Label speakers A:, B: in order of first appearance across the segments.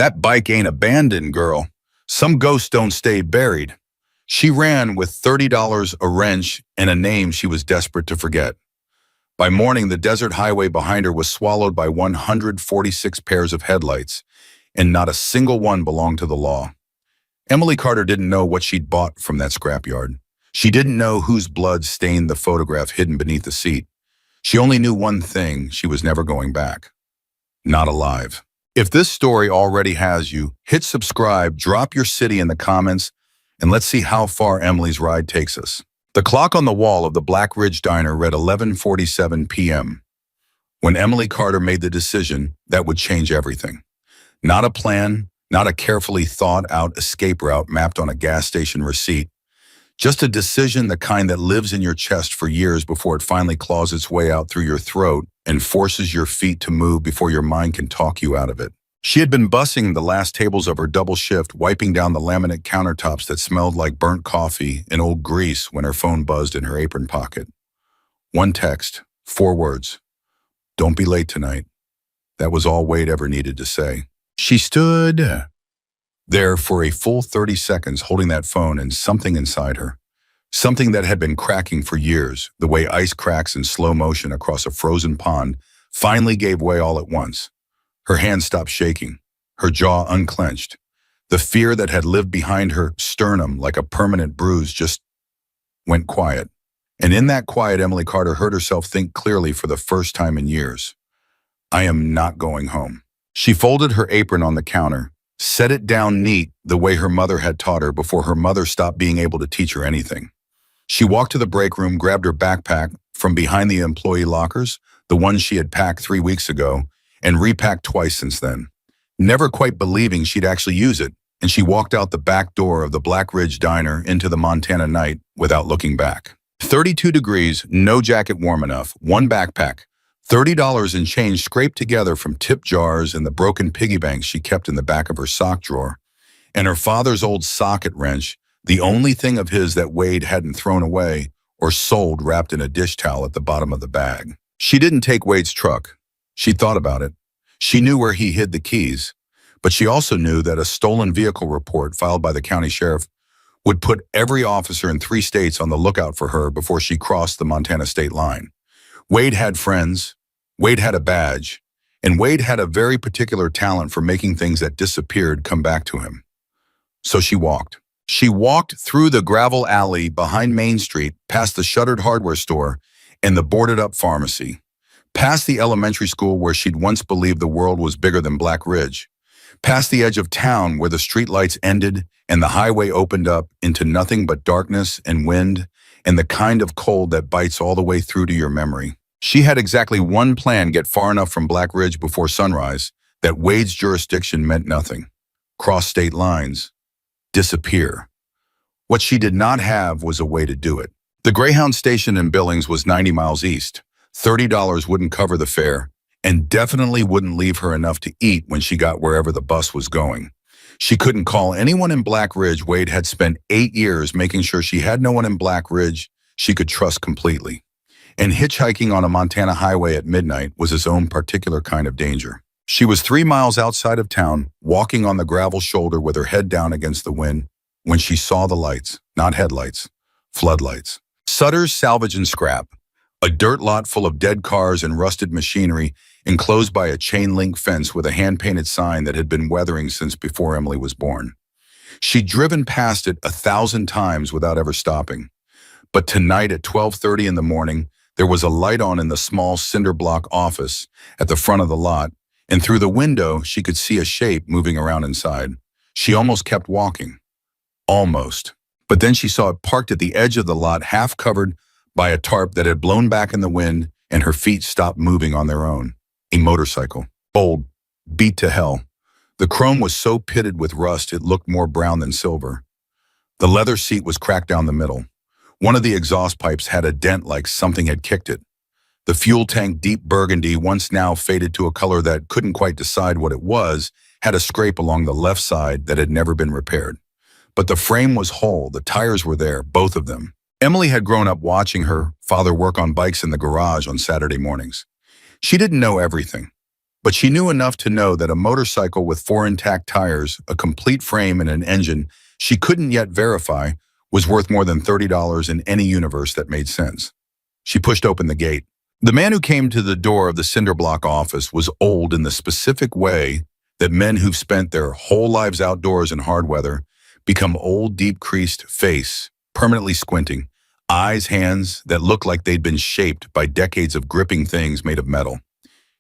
A: That bike ain't abandoned, girl. Some ghosts don't stay buried. She ran with $30, a wrench, and a name she was desperate to forget. By morning, the desert highway behind her was swallowed by 146 pairs of headlights, and not a single one belonged to the law. Emily Carter didn't know what she'd bought from that scrapyard. She didn't know whose blood stained the photograph hidden beneath the seat. She only knew one thing: she was never going back. Not alive. If this story already has you, hit subscribe, drop your city in the comments, and let's see how far Emily's ride takes us. The clock on the wall of the Black Ridge Diner read 11:47 p.m. when Emily Carter made the decision that would change everything. Not a plan, not a carefully thought-out escape route mapped on a gas station receipt. Just a decision, the kind that lives in your chest for years before it finally claws its way out through your throat and forces your feet to move before your mind can talk you out of it. She had been bussing the last tables of her double shift, wiping down the laminate countertops that smelled like burnt coffee and old grease when her phone buzzed in her apron pocket. One text, 4 words. "Don't be late tonight." That was all Wade ever needed to say. She stood there for a full 30 seconds holding that phone, and something inside her, something that had been cracking for years, the way ice cracks in slow motion across a frozen pond, finally gave way all at once. Her hand stopped shaking, her jaw unclenched. The fear that had lived behind her sternum like a permanent bruise just went quiet. And in that quiet, Emily Carter heard herself think clearly for the first time in years. I am not going home. She folded her apron on the counter, set it down neat the way her mother had taught her before her mother stopped being able to teach her anything. She walked to the break room, grabbed her backpack from behind the employee lockers, the one she had packed 3 weeks ago, and repacked twice since then. Never quite believing she'd actually use it, and she walked out the back door of the Black Ridge Diner into the Montana night without looking back. 32 degrees, no jacket warm enough, one backpack, $30 in change scraped together from tip jars and the broken piggy banks she kept in the back of her sock drawer, and her father's old socket wrench, the only thing of his that Wade hadn't thrown away or sold, wrapped in a dish towel at the bottom of the bag. She didn't take Wade's truck. She thought about it. She knew where he hid the keys, but she also knew that a stolen vehicle report filed by the county sheriff would put every officer in 3 states on the lookout for her before she crossed the Montana state line. Wade had friends, Wade had a badge, and Wade had a very particular talent for making things that disappeared come back to him. So she walked. She walked through the gravel alley behind Main Street, past the shuttered hardware store and the boarded-up pharmacy, past the elementary school where she'd once believed the world was bigger than Black Ridge, past the edge of town where the streetlights ended and the highway opened up into nothing but darkness and wind and the kind of cold that bites all the way through to your memory. She had exactly one plan: get far enough from Black Ridge before sunrise that Wade's jurisdiction meant nothing. Cross state lines. Disappear. What she did not have was a way to do it. The Greyhound station in Billings was 90 miles east. $30 wouldn't cover the fare, and definitely wouldn't leave her enough to eat when she got wherever the bus was going. She couldn't call anyone in Black Ridge. Wade had spent 8 years making sure she had no one in Black Ridge she could trust completely. And hitchhiking on a Montana highway at midnight was his own particular kind of danger. She was 3 miles outside of town, walking on the gravel shoulder with her head down against the wind, when she saw the lights, not headlights, floodlights. Sutter's Salvage and Scrap, a dirt lot full of dead cars and rusted machinery, enclosed by a chain-link fence with a hand-painted sign that had been weathering since before Emily was born. She'd driven past it 1,000 times without ever stopping. But tonight at 12:30 in the morning, there was a light on in the small cinder block office at the front of the lot, and through the window she could see a shape moving around inside. She almost kept walking. Almost. But then she saw it parked at the edge of the lot, half covered by a tarp that had blown back in the wind, and her feet stopped moving on their own. A motorcycle. Old. Beat to hell. The chrome was so pitted with rust it looked more brown than silver. The leather seat was cracked down the middle. One of the exhaust pipes had a dent like something had kicked it. The fuel tank, deep burgundy, once now faded to a color that couldn't quite decide what it was, had a scrape along the left side that had never been repaired. But the frame was whole, the tires were there, both of them. Emily had grown up watching her father work on bikes in the garage on Saturday mornings. She didn't know everything. But she knew enough to know that a motorcycle with 4 intact tires, a complete frame, and an engine she couldn't yet verify was worth more than $30 in any universe that made sense. She pushed open the gate. The man who came to the door of the cinderblock office was old in the specific way that men who've spent their whole lives outdoors in hard weather become old, deep-creased face, permanently squinting, eyes, hands that looked like they'd been shaped by decades of gripping things made of metal.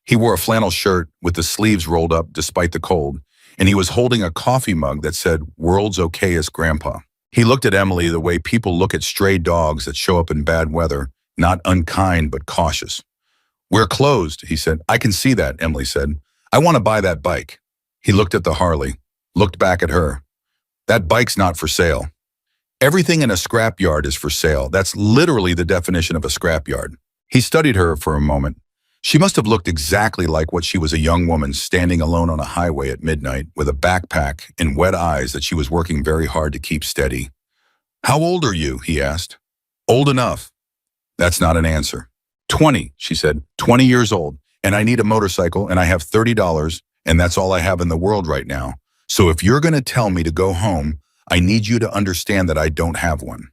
A: He wore a flannel shirt with the sleeves rolled up despite the cold, and he was holding a coffee mug that said, "World's okayest grandpa." He looked at Emily the way people look at stray dogs that show up in bad weather, not unkind but cautious. "We're closed," he said. "I can see that," Emily said. "I want to buy that bike." He looked at the Harley, looked back at her. "That bike's not for sale." Everything in a scrapyard is for sale. That's literally the definition of a scrapyard. He studied her for a moment. She must have looked exactly like what she was, a young woman standing alone on a highway at midnight with a backpack and wet eyes that she was working very hard to keep steady. "How old are you?" he asked. "Old enough." "That's not an answer." 20, she said. 20 years old, and I need a motorcycle, and I have $30, and that's all I have in the world right now. So if you're going to tell me to go home, I need you to understand that I don't have one.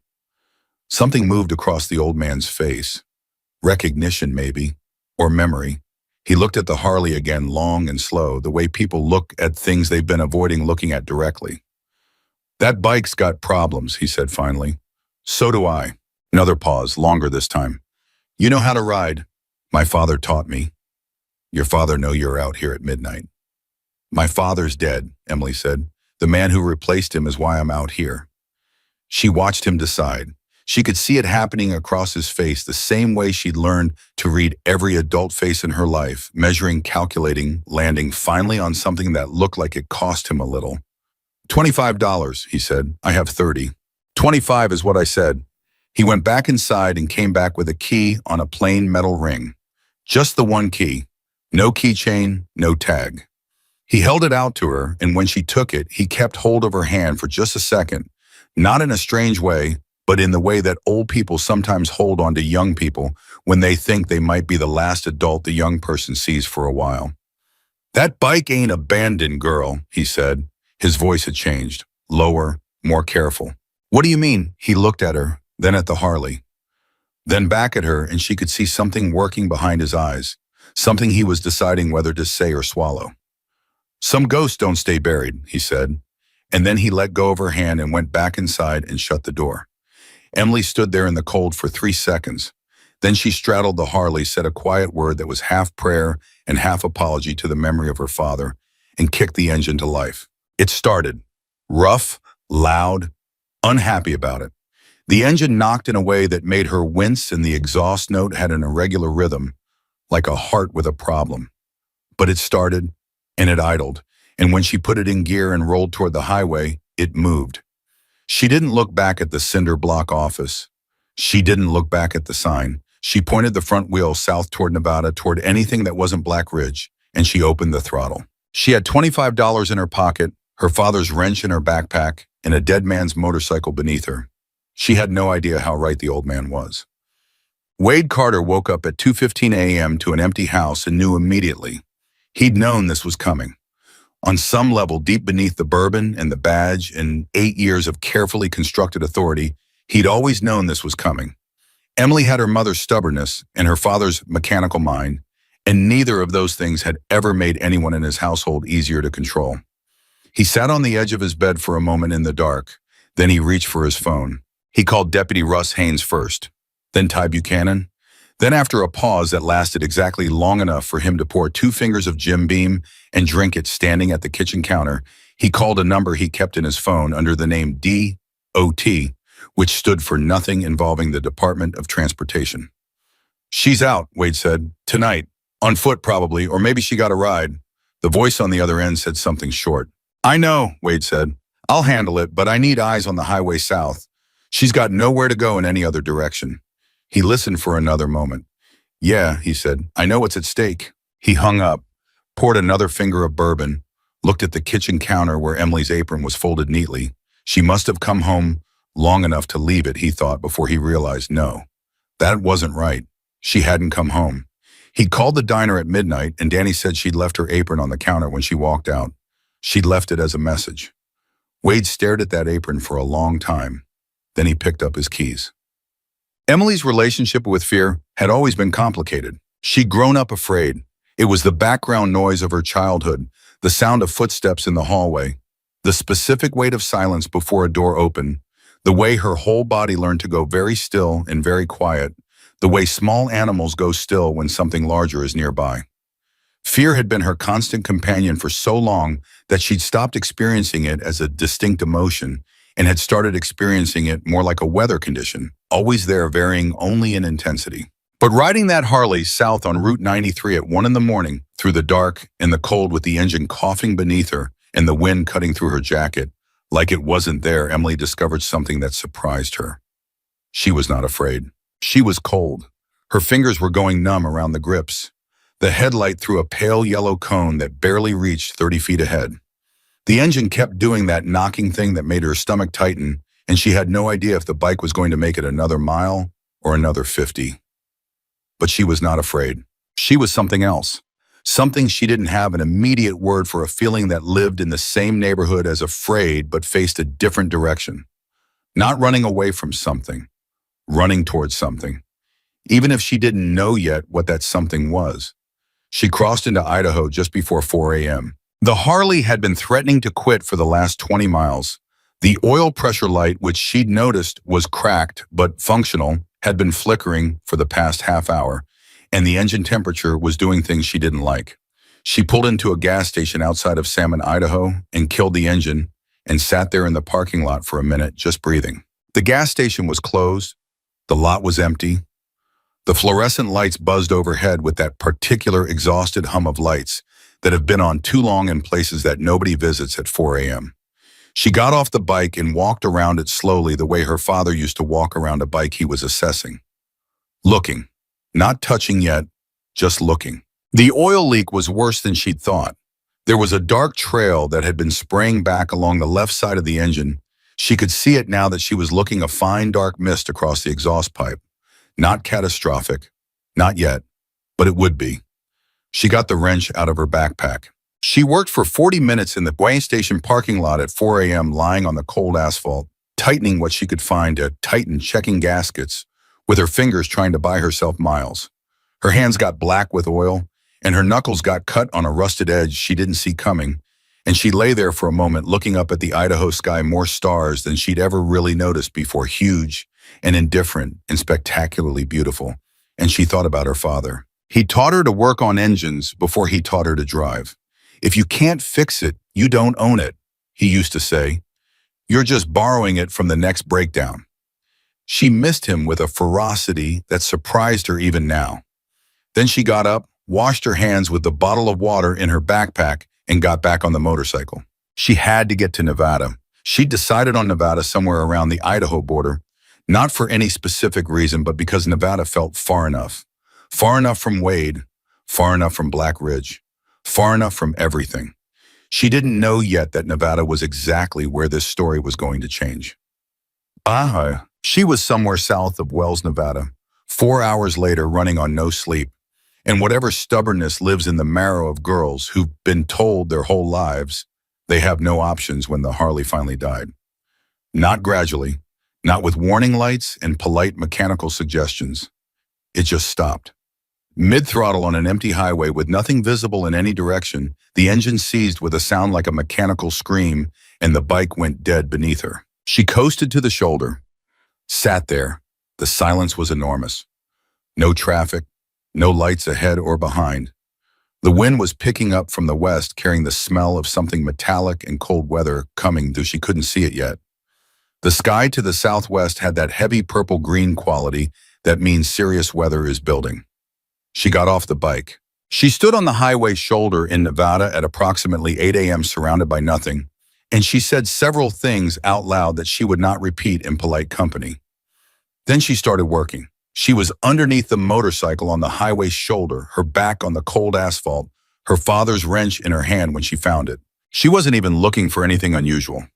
A: Something moved across the old man's face. Recognition, maybe. Or memory. He looked at the Harley again, long and slow, the way people look at things they've been avoiding looking at directly. "That bike's got problems," he said finally. "So do I." Another pause, longer this time. "You know how to ride?" "My father taught me." "Your father know you're out here at midnight?" "My father's dead," Emily said. "The man who replaced him is why I'm out here." She watched him decide. She could see it happening across his face the same way she'd learned to read every adult face in her life, measuring, calculating, landing finally on something that looked like it cost him a little. $25, he said. "I have 30. 25 is what I said." He went back inside and came back with a key on a plain metal ring. Just the one key. No keychain, no tag. He held it out to her, and when she took it, he kept hold of her hand for just a second, not in a strange way, but in the way that old people sometimes hold on to young people when they think they might be the last adult the young person sees for a while. "That bike ain't abandoned, girl," he said. His voice had changed, lower, more careful. "What do you mean?" He looked at her, then at the Harley, then back at her, and she could see something working behind his eyes, something he was deciding whether to say or swallow. "Some ghosts don't stay buried," he said, and then he let go of her hand and went back inside and shut the door. Emily stood there in the cold for 3 seconds. Then she straddled the Harley, said a quiet word that was half prayer and half apology to the memory of her father, and kicked the engine to life. It started. Rough, loud, unhappy about it. The engine knocked in a way that made her wince, and the exhaust note had an irregular rhythm, like a heart with a problem. But it started, and it idled, and when she put it in gear and rolled toward the highway, it moved. She didn't look back at the cinder block office. She didn't look back at the sign. She pointed the front wheel south toward Nevada, toward anything that wasn't Black Ridge, and she opened the throttle. She had $25 in her pocket, her father's wrench in her backpack, and a dead man's motorcycle beneath her. She had no idea how right the old man was. Wade Carter woke up at 2:15 a.m. to an empty house and knew immediately. He'd known this was coming. On some level, deep beneath the bourbon and the badge and 8 years of carefully constructed authority, he'd always known this was coming. Emily had her mother's stubbornness and her father's mechanical mind, and neither of those things had ever made anyone in his household easier to control. He sat on the edge of his bed for a moment in the dark. Then he reached for his phone. He called Deputy Russ Haynes first, then Ty Buchanan. Then after a pause that lasted exactly long enough for him to pour 2 fingers of Jim Beam and drink it standing at the kitchen counter, he called a number he kept in his phone under the name DOT, which stood for nothing involving the Department of Transportation. "She's out," Wade said. "Tonight. On foot probably, or maybe she got a ride." The voice on the other end said something short. "I know," Wade said. "I'll handle it, but I need eyes on the highway south. She's got nowhere to go in any other direction." He listened for another moment. "Yeah," he said, "I know what's at stake." He hung up, poured another finger of bourbon, looked at the kitchen counter where Emily's apron was folded neatly. She must have come home long enough to leave it, he thought, before he realized no. That wasn't right. She hadn't come home. He called the diner at midnight, and Danny said she'd left her apron on the counter when she walked out. She'd left it as a message. Wade stared at that apron for a long time. Then he picked up his keys. Emily's relationship with fear had always been complicated. She'd grown up afraid. It was the background noise of her childhood, the sound of footsteps in the hallway, the specific weight of silence before a door opened, the way her whole body learned to go very still and very quiet, the way small animals go still when something larger is nearby. Fear had been her constant companion for so long that she'd stopped experiencing it as a distinct emotion and had started experiencing it more like a weather condition, always there, varying only in intensity. But riding that Harley south on Route 93 at 1 in the morning, through the dark and the cold with the engine coughing beneath her and the wind cutting through her jacket, like it wasn't there, Emily discovered something that surprised her. She was not afraid. She was cold. Her fingers were going numb around the grips. The headlight threw a pale yellow cone that barely reached 30 feet ahead. The engine kept doing that knocking thing that made her stomach tighten, and she had no idea if the bike was going to make it another mile or another 50. But she was not afraid. She was something else. Something she didn't have an immediate word for, a feeling that lived in the same neighborhood as afraid but faced a different direction. Not running away from something, running towards something, even if she didn't know yet what that something was. She crossed into Idaho just before 4 a.m. The Harley had been threatening to quit for the last 20 miles. The oil pressure light, which she'd noticed was cracked but functional, had been flickering for the past half hour, and the engine temperature was doing things she didn't like. She pulled into a gas station outside of Salmon, Idaho, and killed the engine and sat there in the parking lot for a minute, just breathing. The gas station was closed. The lot was empty. The fluorescent lights buzzed overhead with that particular exhausted hum of lights that have been on too long in places that nobody visits at 4 a.m. She got off the bike and walked around it slowly, the way her father used to walk around a bike he was assessing. Looking. Not touching yet, just looking. The oil leak was worse than she'd thought. There was a dark trail that had been spraying back along the left side of the engine. She could see it now that she was looking, a fine dark mist across the exhaust pipe. Not catastrophic. Not yet. But it would be. She got the wrench out of her backpack. She worked for 40 minutes in the gas station parking lot at 4 a.m., lying on the cold asphalt, tightening what she could find to tighten, checking gaskets, with her fingers trying to buy herself miles. Her hands got black with oil, and her knuckles got cut on a rusted edge she didn't see coming, and she lay there for a moment looking up at the Idaho sky, more stars than she'd ever really noticed before, huge and indifferent and spectacularly beautiful, and she thought about her father. He taught her to work on engines before he taught her to drive. If you can't fix it, you don't own it, he used to say. You're just borrowing it from the next breakdown. She missed him with a ferocity that surprised her even now. Then she got up, washed her hands with the bottle of water in her backpack, and got back on the motorcycle. She had to get to Nevada. She'd decided on Nevada somewhere around the Idaho border, not for any specific reason, but because Nevada felt far enough. Far enough from Wade, far enough from Black Ridge, far enough from everything. She didn't know yet that Nevada was exactly where this story was going to change. She was somewhere south of Wells, Nevada, 4 hours later, running on no sleep. And whatever stubbornness lives in the marrow of girls who've been told their whole lives they have no options when the Harley finally died. Not gradually, not with warning lights and polite mechanical suggestions. It just stopped. Mid-throttle on an empty highway with nothing visible in any direction, the engine seized with a sound like a mechanical scream, and the bike went dead beneath her. She coasted to the shoulder, sat there. The silence was enormous. No traffic, no lights ahead or behind. The wind was picking up from the west, carrying the smell of something metallic and cold weather coming, though she couldn't see it yet. The sky to the southwest had that heavy purple-green quality that means serious weather is building. She got off the bike. She stood on the highway shoulder in Nevada at approximately 8 a.m. surrounded by nothing, and she said several things out loud that she would not repeat in polite company. Then she started working. She was underneath the motorcycle on the highway shoulder, her back on the cold asphalt, her father's wrench in her hand when she found it. She wasn't even looking for anything unusual.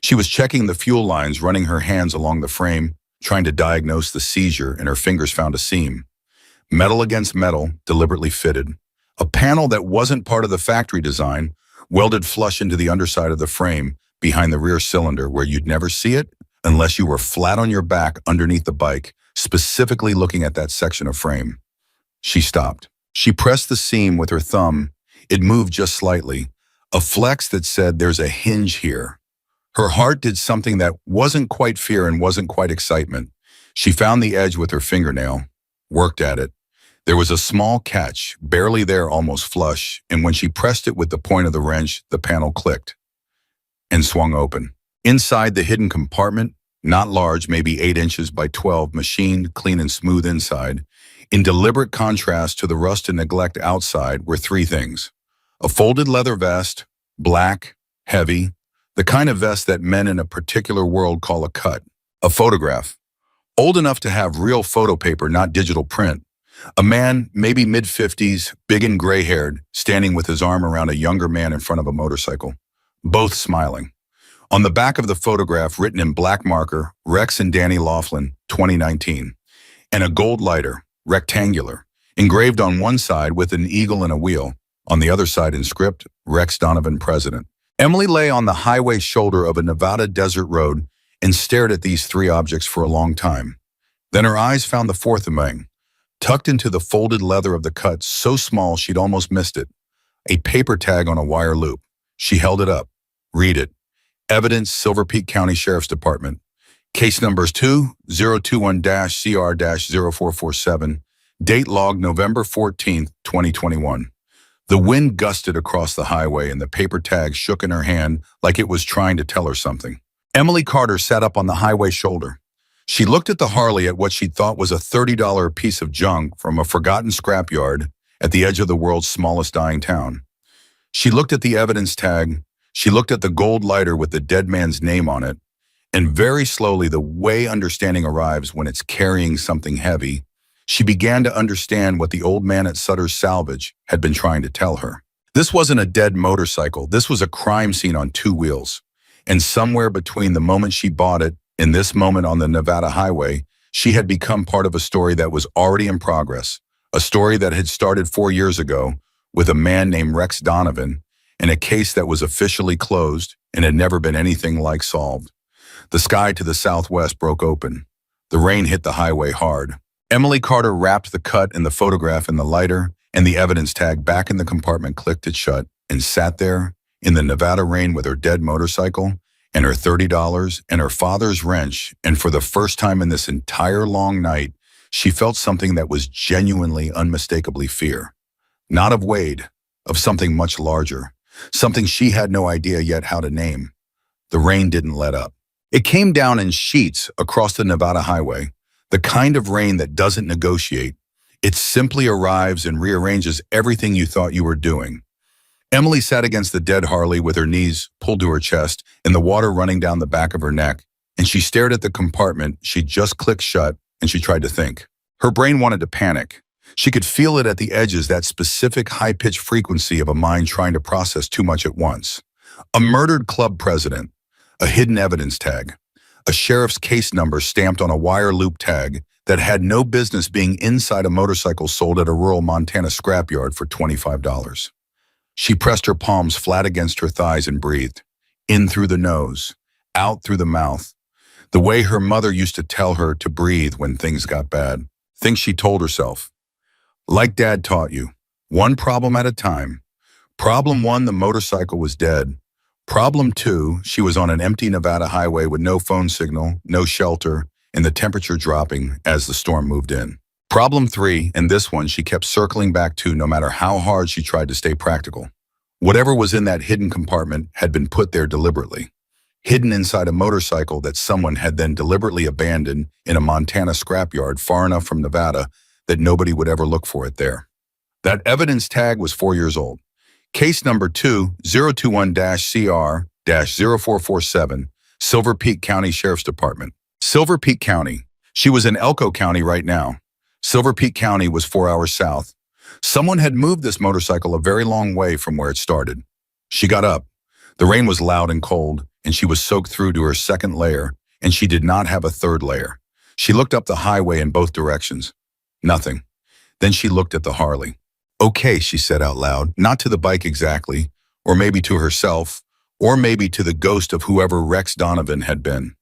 A: She was checking the fuel lines, running her hands along the frame, trying to diagnose the seizure, and her fingers found a seam. Metal against metal, deliberately fitted. A panel that wasn't part of the factory design, welded flush into the underside of the frame, behind the rear cylinder where you'd never see it unless you were flat on your back underneath the bike, specifically looking at that section of frame. She stopped. She pressed the seam with her thumb. It moved just slightly, a flex that said there's a hinge here. Her heart did something that wasn't quite fear and wasn't quite excitement. She found the edge with her fingernail, worked at it. There was a small catch, barely there, almost flush, and when she pressed it with the point of the wrench, the panel clicked and swung open. Inside the hidden compartment, not large, maybe 8 inches by 12, machined, clean and smooth inside, in deliberate contrast to the rust and neglect outside, were 3 things. A folded leather vest, black, heavy, the kind of vest that men in a particular world call a cut. A photograph, old enough to have real photo paper, not digital print. A man, maybe mid-50s, big and gray-haired, standing with his arm around a younger man in front of a motorcycle, both smiling. On the back of the photograph, written in black marker, Rex and Danny Laughlin, 2019, and a gold lighter, rectangular, engraved on one side with an eagle and a wheel, on the other side in script, Rex Donovan, President. Emily lay on the highway shoulder of a Nevada desert road and stared at these 3 objects for a long time. Then her eyes found the 4th thing, tucked into the folded leather of the cut, so small she'd almost missed it. A paper tag on a wire loop. She held it up. Read it. Evidence, Silver Peak County Sheriff's Department. Case numbers 2021-CR-0447. Date log November 14th, 2021. The wind gusted across the highway and the paper tag shook in her hand like it was trying to tell her something. Emily Carter sat up on the highway shoulder. She looked at the Harley at what she thought was a $30 piece of junk from a forgotten scrapyard at the edge of the world's smallest dying town. She looked at the evidence tag. She looked at the gold lighter with the dead man's name on it. And very slowly, the way understanding arrives when it's carrying something heavy, she began to understand what the old man at Sutter's Salvage had been trying to tell her. This wasn't a dead motorcycle. This was a crime scene on 2 wheels. And somewhere between the moment she bought it and this moment on the Nevada highway, she had become part of a story that was already in progress, a story that had started 4 years ago with a man named Rex Donovan and a case that was officially closed and had never been anything like solved. The sky to the southwest broke open. The rain hit the highway hard. Emily Carter wrapped the cut and the photograph in the lighter, and the evidence tag back in the compartment, clicked it shut, and sat there in the Nevada rain with her dead motorcycle and her $30 and her father's wrench. And for the first time in this entire long night, she felt something that was genuinely, unmistakably fear. Not of Wade, of something much larger, something she had no idea yet how to name. The rain didn't let up. It came down in sheets across the Nevada highway, the kind of rain that doesn't negotiate. It simply arrives and rearranges everything you thought you were doing. Emily sat against the dead Harley with her knees pulled to her chest and the water running down the back of her neck, and she stared at the compartment she'd just clicked shut, and she tried to think. Her brain wanted to panic. She could feel it at the edges, that specific high-pitched frequency of a mind trying to process too much at once. A murdered club president, a hidden evidence tag, a sheriff's case number stamped on a wire loop tag that had no business being inside a motorcycle sold at a rural Montana scrapyard for $25. She pressed her palms flat against her thighs and breathed, in through the nose, out through the mouth, the way her mother used to tell her to breathe when things got bad. Things she told herself. Like Dad taught you, one problem at a time. Problem 1, the motorcycle was dead. Problem 2, she was on an empty Nevada highway with no phone signal, no shelter, and the temperature dropping as the storm moved in. Problem 3, and this one she kept circling back to no matter how hard she tried to stay practical. Whatever was in that hidden compartment had been put there deliberately, hidden inside a motorcycle that someone had then deliberately abandoned in a Montana scrapyard far enough from Nevada that nobody would ever look for it there. That evidence tag was 4 years old. Case number 2021-CR-0447, Silver Peak County Sheriff's Department. Silver Peak County. She was in Elko County right now. Silver Peak County was 4 hours south. Someone had moved this motorcycle a very long way from where it started. She got up. The rain was loud and cold, and she was soaked through to her second layer, and she did not have a third layer. She looked up the highway in both directions. Nothing. Then she looked at the Harley. Okay, she said out loud, not to the bike exactly, or maybe to herself, or maybe to the ghost of whoever Rex Donovan had been.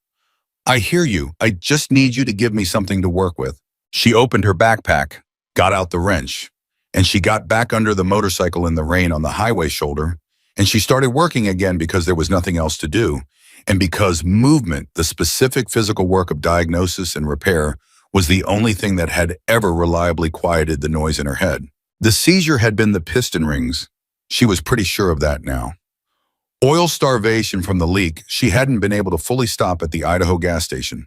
A: I hear you. I just need you to give me something to work with. She opened her backpack, got out the wrench, and she got back under the motorcycle in the rain on the highway shoulder, and she started working again because there was nothing else to do, and because movement, the specific physical work of diagnosis and repair, was the only thing that had ever reliably quieted the noise in her head. The seizure had been the piston rings. She was pretty sure of that now. Oil starvation from the leak, she hadn't been able to fully stop at the Idaho gas station.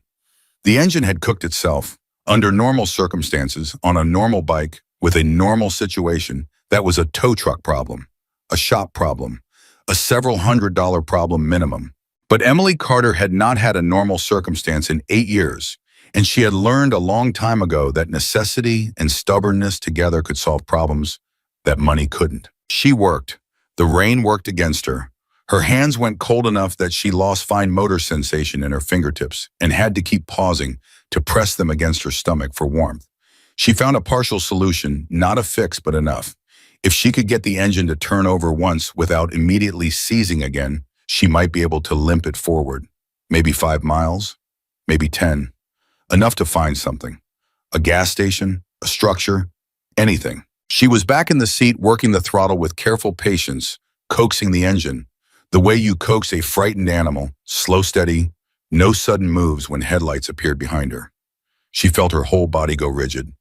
A: The engine had cooked itself. Under normal circumstances, on a normal bike, with a normal situation, that was a tow truck problem, a shop problem, a several $100 problem minimum. But Emily Carter had not had a normal circumstance in 8 years, and she had learned a long time ago that necessity and stubbornness together could solve problems that money couldn't. She worked. The rain worked against her. Her hands went cold enough that she lost fine motor sensation in her fingertips and had to keep pausing to press them against her stomach for warmth. She found a partial solution, not a fix, but enough. If she could get the engine to turn over once without immediately seizing again, she might be able to limp it forward. Maybe 5 miles, maybe 10. Enough to find something. A gas station, a structure, anything. She was back in the seat working the throttle with careful patience, coaxing the engine. The way you coax a frightened animal, slow, steady, no sudden moves when headlights appeared behind her. She felt her whole body go rigid.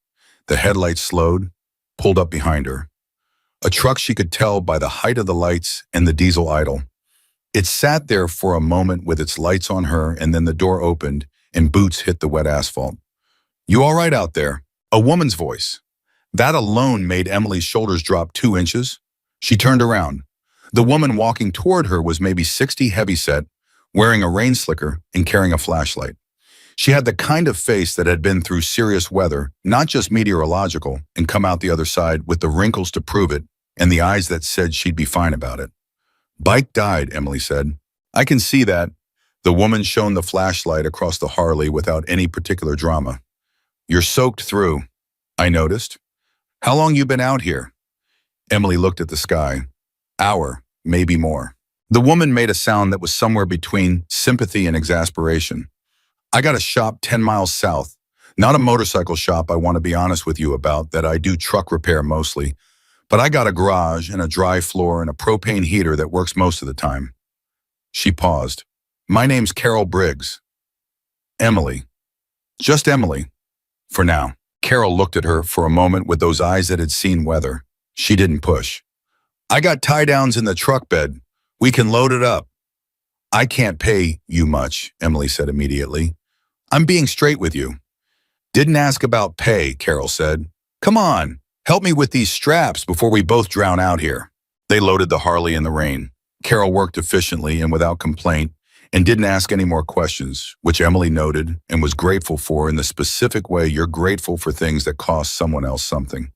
A: The headlights slowed, pulled up behind her. A truck she could tell by the height of the lights and the diesel idle. It sat there for a moment with its lights on her, and then the door opened and boots hit the wet asphalt. You all right out there? A woman's voice. That alone made Emily's shoulders drop 2 inches. She turned around. The woman walking toward her was maybe 60 heavyset, wearing a rain slicker and carrying a flashlight. She had the kind of face that had been through serious weather, not just meteorological, and come out the other side with the wrinkles to prove it and the eyes that said she'd be fine about it. Bike died, Emily said. I can see that. The woman shone the flashlight across the Harley without any particular drama. You're soaked through, I noticed. How long you been out here? Emily looked at the sky. Hour, maybe more. The woman made a sound that was somewhere between sympathy and exasperation. I got a shop 10 miles south. Not a motorcycle shop I want to be honest with you about, that I do truck repair mostly. But I got a garage and a dry floor and a propane heater that works most of the time. She paused. My name's Carol Briggs. Emily. Just Emily. For now. Carol looked at her for a moment with those eyes that had seen weather. She didn't push. I got tie-downs in the truck bed. We can load it up. I can't pay you much, Emily said immediately. I'm being straight with you. Didn't ask about pay, Carol said. Come on, help me with these straps before we both drown out here. They loaded the Harley in the rain. Carol worked efficiently and without complaint and didn't ask any more questions, which Emily noted and was grateful for in the specific way you're grateful for things that cost someone else something.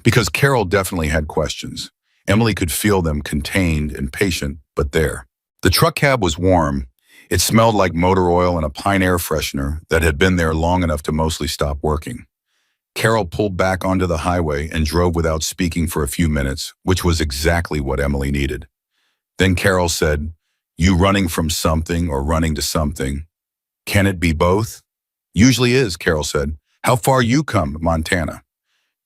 A: Because Carol definitely had questions. Emily could feel them, contained and patient, but there. The truck cab was warm. It smelled like motor oil and a pine air freshener that had been there long enough to mostly stop working. Carol pulled back onto the highway and drove without speaking for a few minutes, which was exactly what Emily needed. Then Carol said, You running from something or running to something? Can it be both? Usually is, Carol said. How far you come, Montana?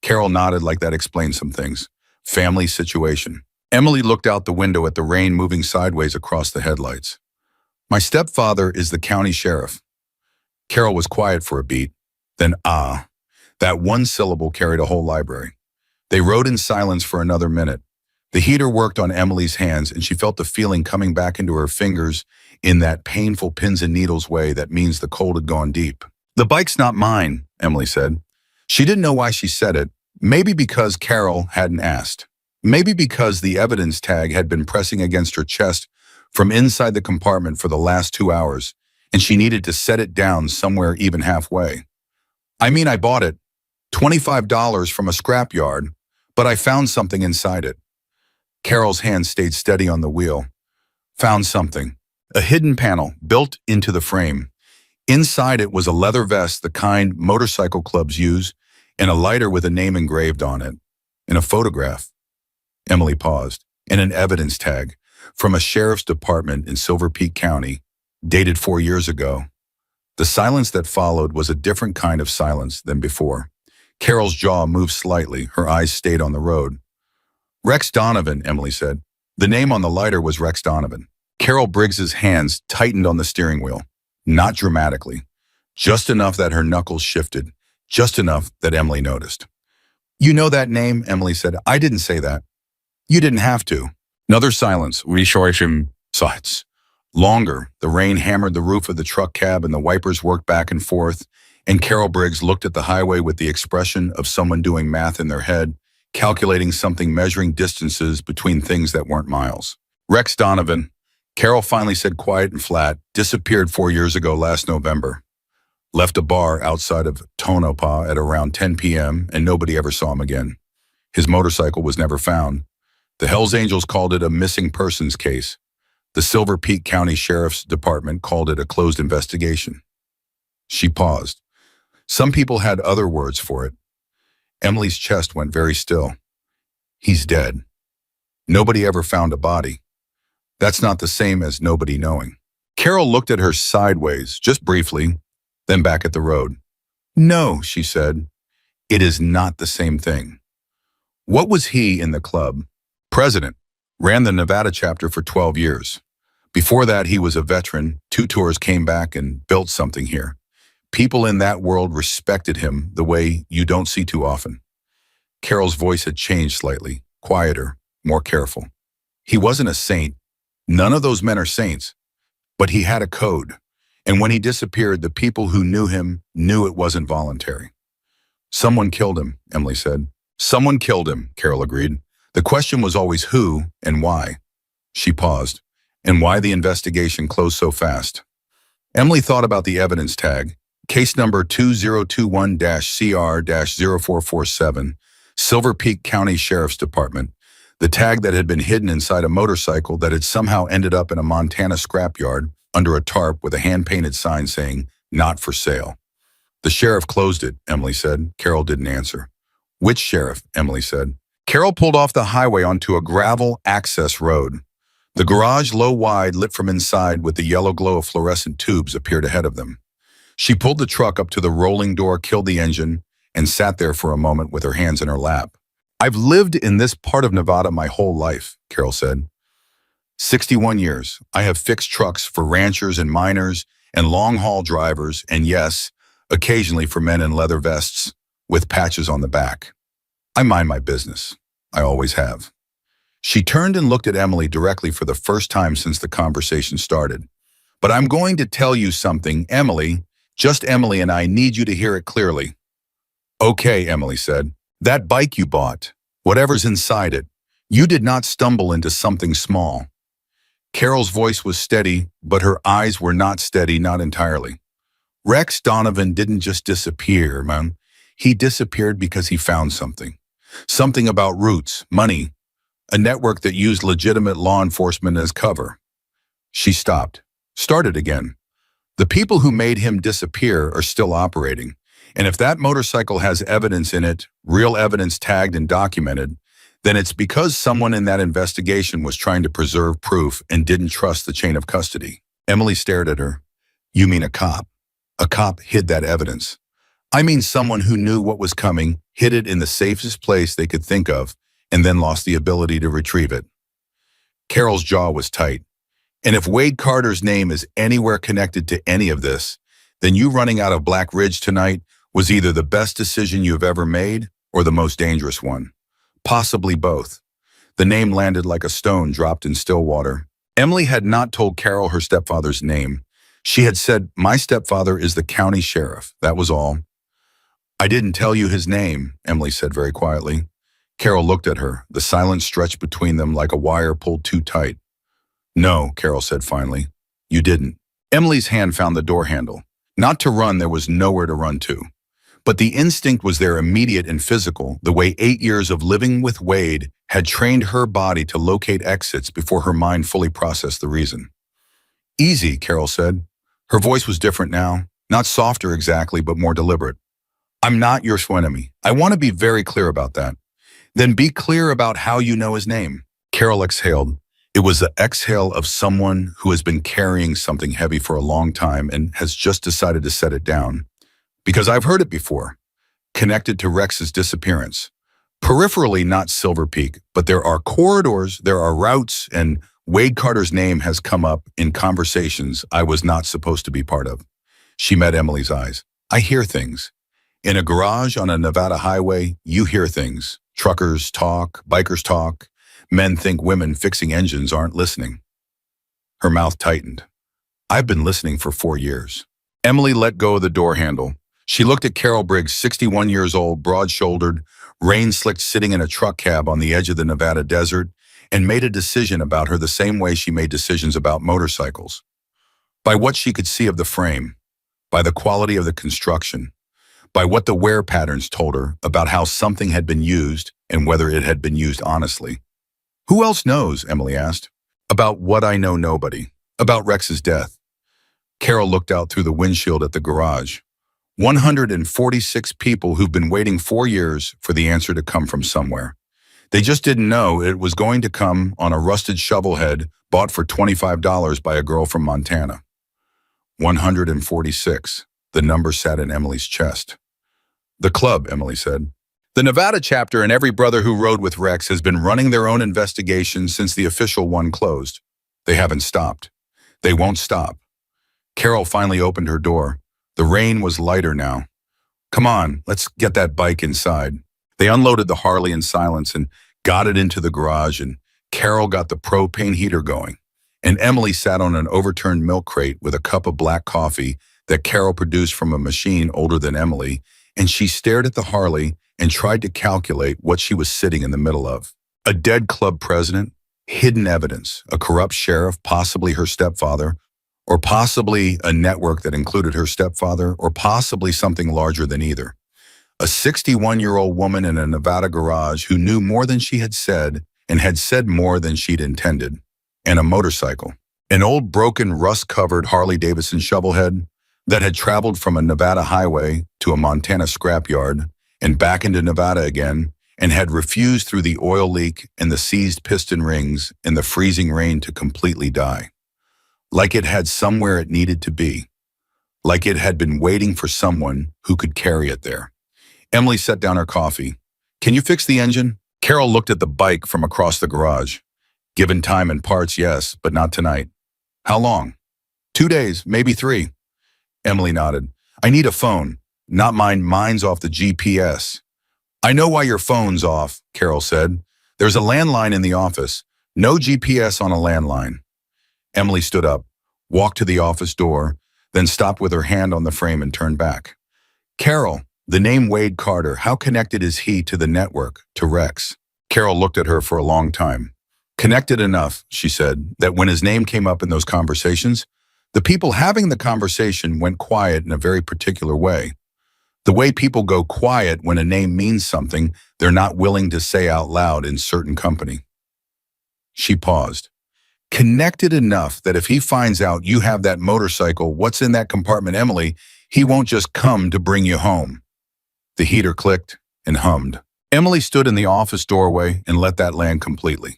A: Carol nodded like that explained some things. Family situation. Emily looked out the window at the rain moving sideways across the headlights. My stepfather is the county sheriff. Carol was quiet for a beat. Then, that one syllable carried a whole library. They rode in silence for another minute. The heater worked on Emily's hands, and she felt the feeling coming back into her fingers in that painful pins and needles way that means the cold had gone deep. The bike's not mine, Emily said. She didn't know why she said it. Maybe because Carol hadn't asked. Maybe because the evidence tag had been pressing against her chest from inside the compartment for the last 2 hours, and she needed to set it down somewhere even halfway. I mean, I bought it, $25 from a scrapyard, but I found something inside it. Carol's hand stayed steady on the wheel. Found something. A hidden panel built into the frame. Inside it was a leather vest, the kind motorcycle clubs use, and a lighter with a name engraved on it, and a photograph. Emily paused. And an evidence tag from a sheriff's department in Silver Peak County, dated 4 years ago. The silence that followed was a different kind of silence than before. Carol's jaw moved slightly. Her eyes stayed on the road. Rex Donovan, Emily said. The name on the lighter was Rex Donovan. Carol Briggs's hands tightened on the steering wheel. Not dramatically. Just enough that her knuckles shifted. Just enough that Emily noticed. You know that name, Emily said. I didn't say that. You didn't have to. Another silence. Sights. Longer. The rain hammered the roof of the truck cab and the wipers worked back and forth, and Carol Briggs looked at the highway with the expression of someone doing math in their head, calculating something, measuring distances between things that weren't miles. Rex Donovan, Carol finally said quiet and flat, disappeared 4 years ago last November. Left a bar outside of Tonopah at around 10 p.m. and nobody ever saw him again. His motorcycle was never found. The Hells Angels called it a missing persons case. The Silver Peak County Sheriff's Department called it a closed investigation. She paused. Some people had other words for it. Emily's chest went very still. He's dead. Nobody ever found a body. That's not the same as nobody knowing. Carol looked at her sideways, just briefly, then back at the road. No, she said. It is not the same thing. What was he in the club? President. Ran the Nevada chapter for 12 years. Before that, he was a veteran. 2 tours, came back and built something here. People in that world respected him the way you don't see too often. Carol's voice had changed slightly, quieter, more careful. He wasn't a saint. None of those men are saints. But he had a code. And when he disappeared, the people who knew him knew it wasn't voluntary. Someone killed him, Emily said. Someone killed him, Carol agreed. The question was always who and why. She paused. And why the investigation closed so fast. Emily thought about the evidence tag. Case number 2021-CR-0447, Silver Peak County Sheriff's Department. The tag that had been hidden inside a motorcycle that had somehow ended up in a Montana scrapyard under a tarp with a hand-painted sign saying, "Not for sale." The sheriff closed it, Emily said. Carol didn't answer. Which sheriff? Emily said. Carol pulled off the highway onto a gravel access road. The garage, low wide, lit from inside with the yellow glow of fluorescent tubes, appeared ahead of them. She pulled the truck up to the rolling door, killed the engine, and sat there for a moment with her hands in her lap. I've lived in this part of Nevada my whole life, Carol said. 61 years. I have fixed trucks for ranchers and miners and long-haul drivers, and yes, occasionally for men in leather vests with patches on the back. I mind my business. I always have. She turned and looked at Emily directly for the first time since the conversation started. But I'm going to tell you something, Emily. Just Emily, and I need you to hear it clearly. Okay, Emily said. That bike you bought, whatever's inside it, you did not stumble into something small. Carol's voice was steady, but her eyes were not steady, not entirely. Rex Donovan didn't just disappear, man. He disappeared because he found something. Something about roots, money, a network that used legitimate law enforcement as cover. She stopped, started again. The people who made him disappear are still operating. And if that motorcycle has evidence in it, real evidence tagged and documented, then it's because someone in that investigation was trying to preserve proof and didn't trust the chain of custody. Emily stared at her. You mean a cop? A cop hid that evidence. I mean someone who knew what was coming, hid it in the safest place they could think of, and then lost the ability to retrieve it. Carol's jaw was tight. And if Wade Carter's name is anywhere connected to any of this, then you running out of Black Ridge tonight was either the best decision you've ever made or the most dangerous one. Possibly both. The name landed like a stone dropped in still water. Emily had not told Carol her stepfather's name. She had said, my stepfather is the county sheriff. That was all. I didn't tell you his name, Emily said very quietly. Carol looked at her. The silence stretched between them like a wire pulled too tight. No, Carol said finally. You didn't. Emily's hand found the door handle. Not to run, there was nowhere to run to. But the instinct was there, immediate and physical, the way 8 years of living with Wade had trained her body to locate exits before her mind fully processed the reason. Easy, Carol said. Her voice was different now, not softer exactly, but more deliberate. I'm not your enemy. I want to be very clear about that. Then be clear about how you know his name. Carol exhaled. It was the exhale of someone who has been carrying something heavy for a long time and has just decided to set it down. Because I've heard it before, connected to Rex's disappearance. Peripherally, not Silver Peak, but there are corridors, there are routes, and Wade Carter's name has come up in conversations I was not supposed to be part of. She met Emily's eyes. I hear things. In a garage on a Nevada highway, you hear things. Truckers talk, bikers talk. Men think women fixing engines aren't listening. Her mouth tightened. I've been listening for 4 years. Emily let go of the door handle. She looked at Carol Briggs, 61 years old, broad-shouldered, rain-slicked, sitting in a truck cab on the edge of the Nevada desert, and made a decision about her the same way she made decisions about motorcycles. By what she could see of the frame, by the quality of the construction, by what the wear patterns told her about how something had been used and whether it had been used honestly. Who else knows, Emily asked. About what I know nobody. About Rex's death. Carol looked out through the windshield at the garage. 146 people who've been waiting 4 years for the answer to come from somewhere. They just didn't know it was going to come on a rusted shovel head bought for $25 by a girl from Montana. 146. The number sat in Emily's chest. The club, Emily said. The Nevada chapter and every brother who rode with Rex has been running their own investigation since the official one closed. They haven't stopped. They won't stop. Carol finally opened her door. The rain was lighter now. Come on, let's get that bike inside. They unloaded the Harley in silence and got it into the garage, and Carol got the propane heater going. And Emily sat on an overturned milk crate with a cup of black coffee that Carol produced from a machine older than Emily, and she stared at the Harley and tried to calculate what she was sitting in the middle of. A dead club president, hidden evidence, a corrupt sheriff, possibly her stepfather, or possibly a network that included her stepfather, or possibly something larger than either. A 61-year-old woman in a Nevada garage who knew more than she had said and had said more than she'd intended. And a motorcycle. An old broken rust-covered Harley-Davidson shovelhead that had traveled from a Nevada highway to a Montana scrapyard and back into Nevada again and had refused through the oil leak and the seized piston rings and the freezing rain to completely die. Like it had somewhere it needed to be. Like it had been waiting for someone who could carry it there. Emily set down her coffee. Can you fix the engine? Carol looked at the bike from across the garage. Given time and parts, yes, but not tonight. How long? 2 days, maybe 3. Emily nodded. I need a phone. Not mine, mine's off the GPS. I know why your phone's off, Carol said. There's a landline in the office. No GPS on a landline. Emily stood up, walked to the office door, then stopped with her hand on the frame and turned back. Carol, the name Wade Carter, how connected is he to the network, to Rex? Carol looked at her for a long time. Connected enough, she said, that when his name came up in those conversations, the people having the conversation went quiet in a very particular way. The way people go quiet when a name means something they're not willing to say out loud in certain company. She paused. Connected enough that if he finds out you have that motorcycle, what's in that compartment, Emily, he won't just come to bring you home. The heater clicked and hummed. Emily stood in the office doorway and let that land completely.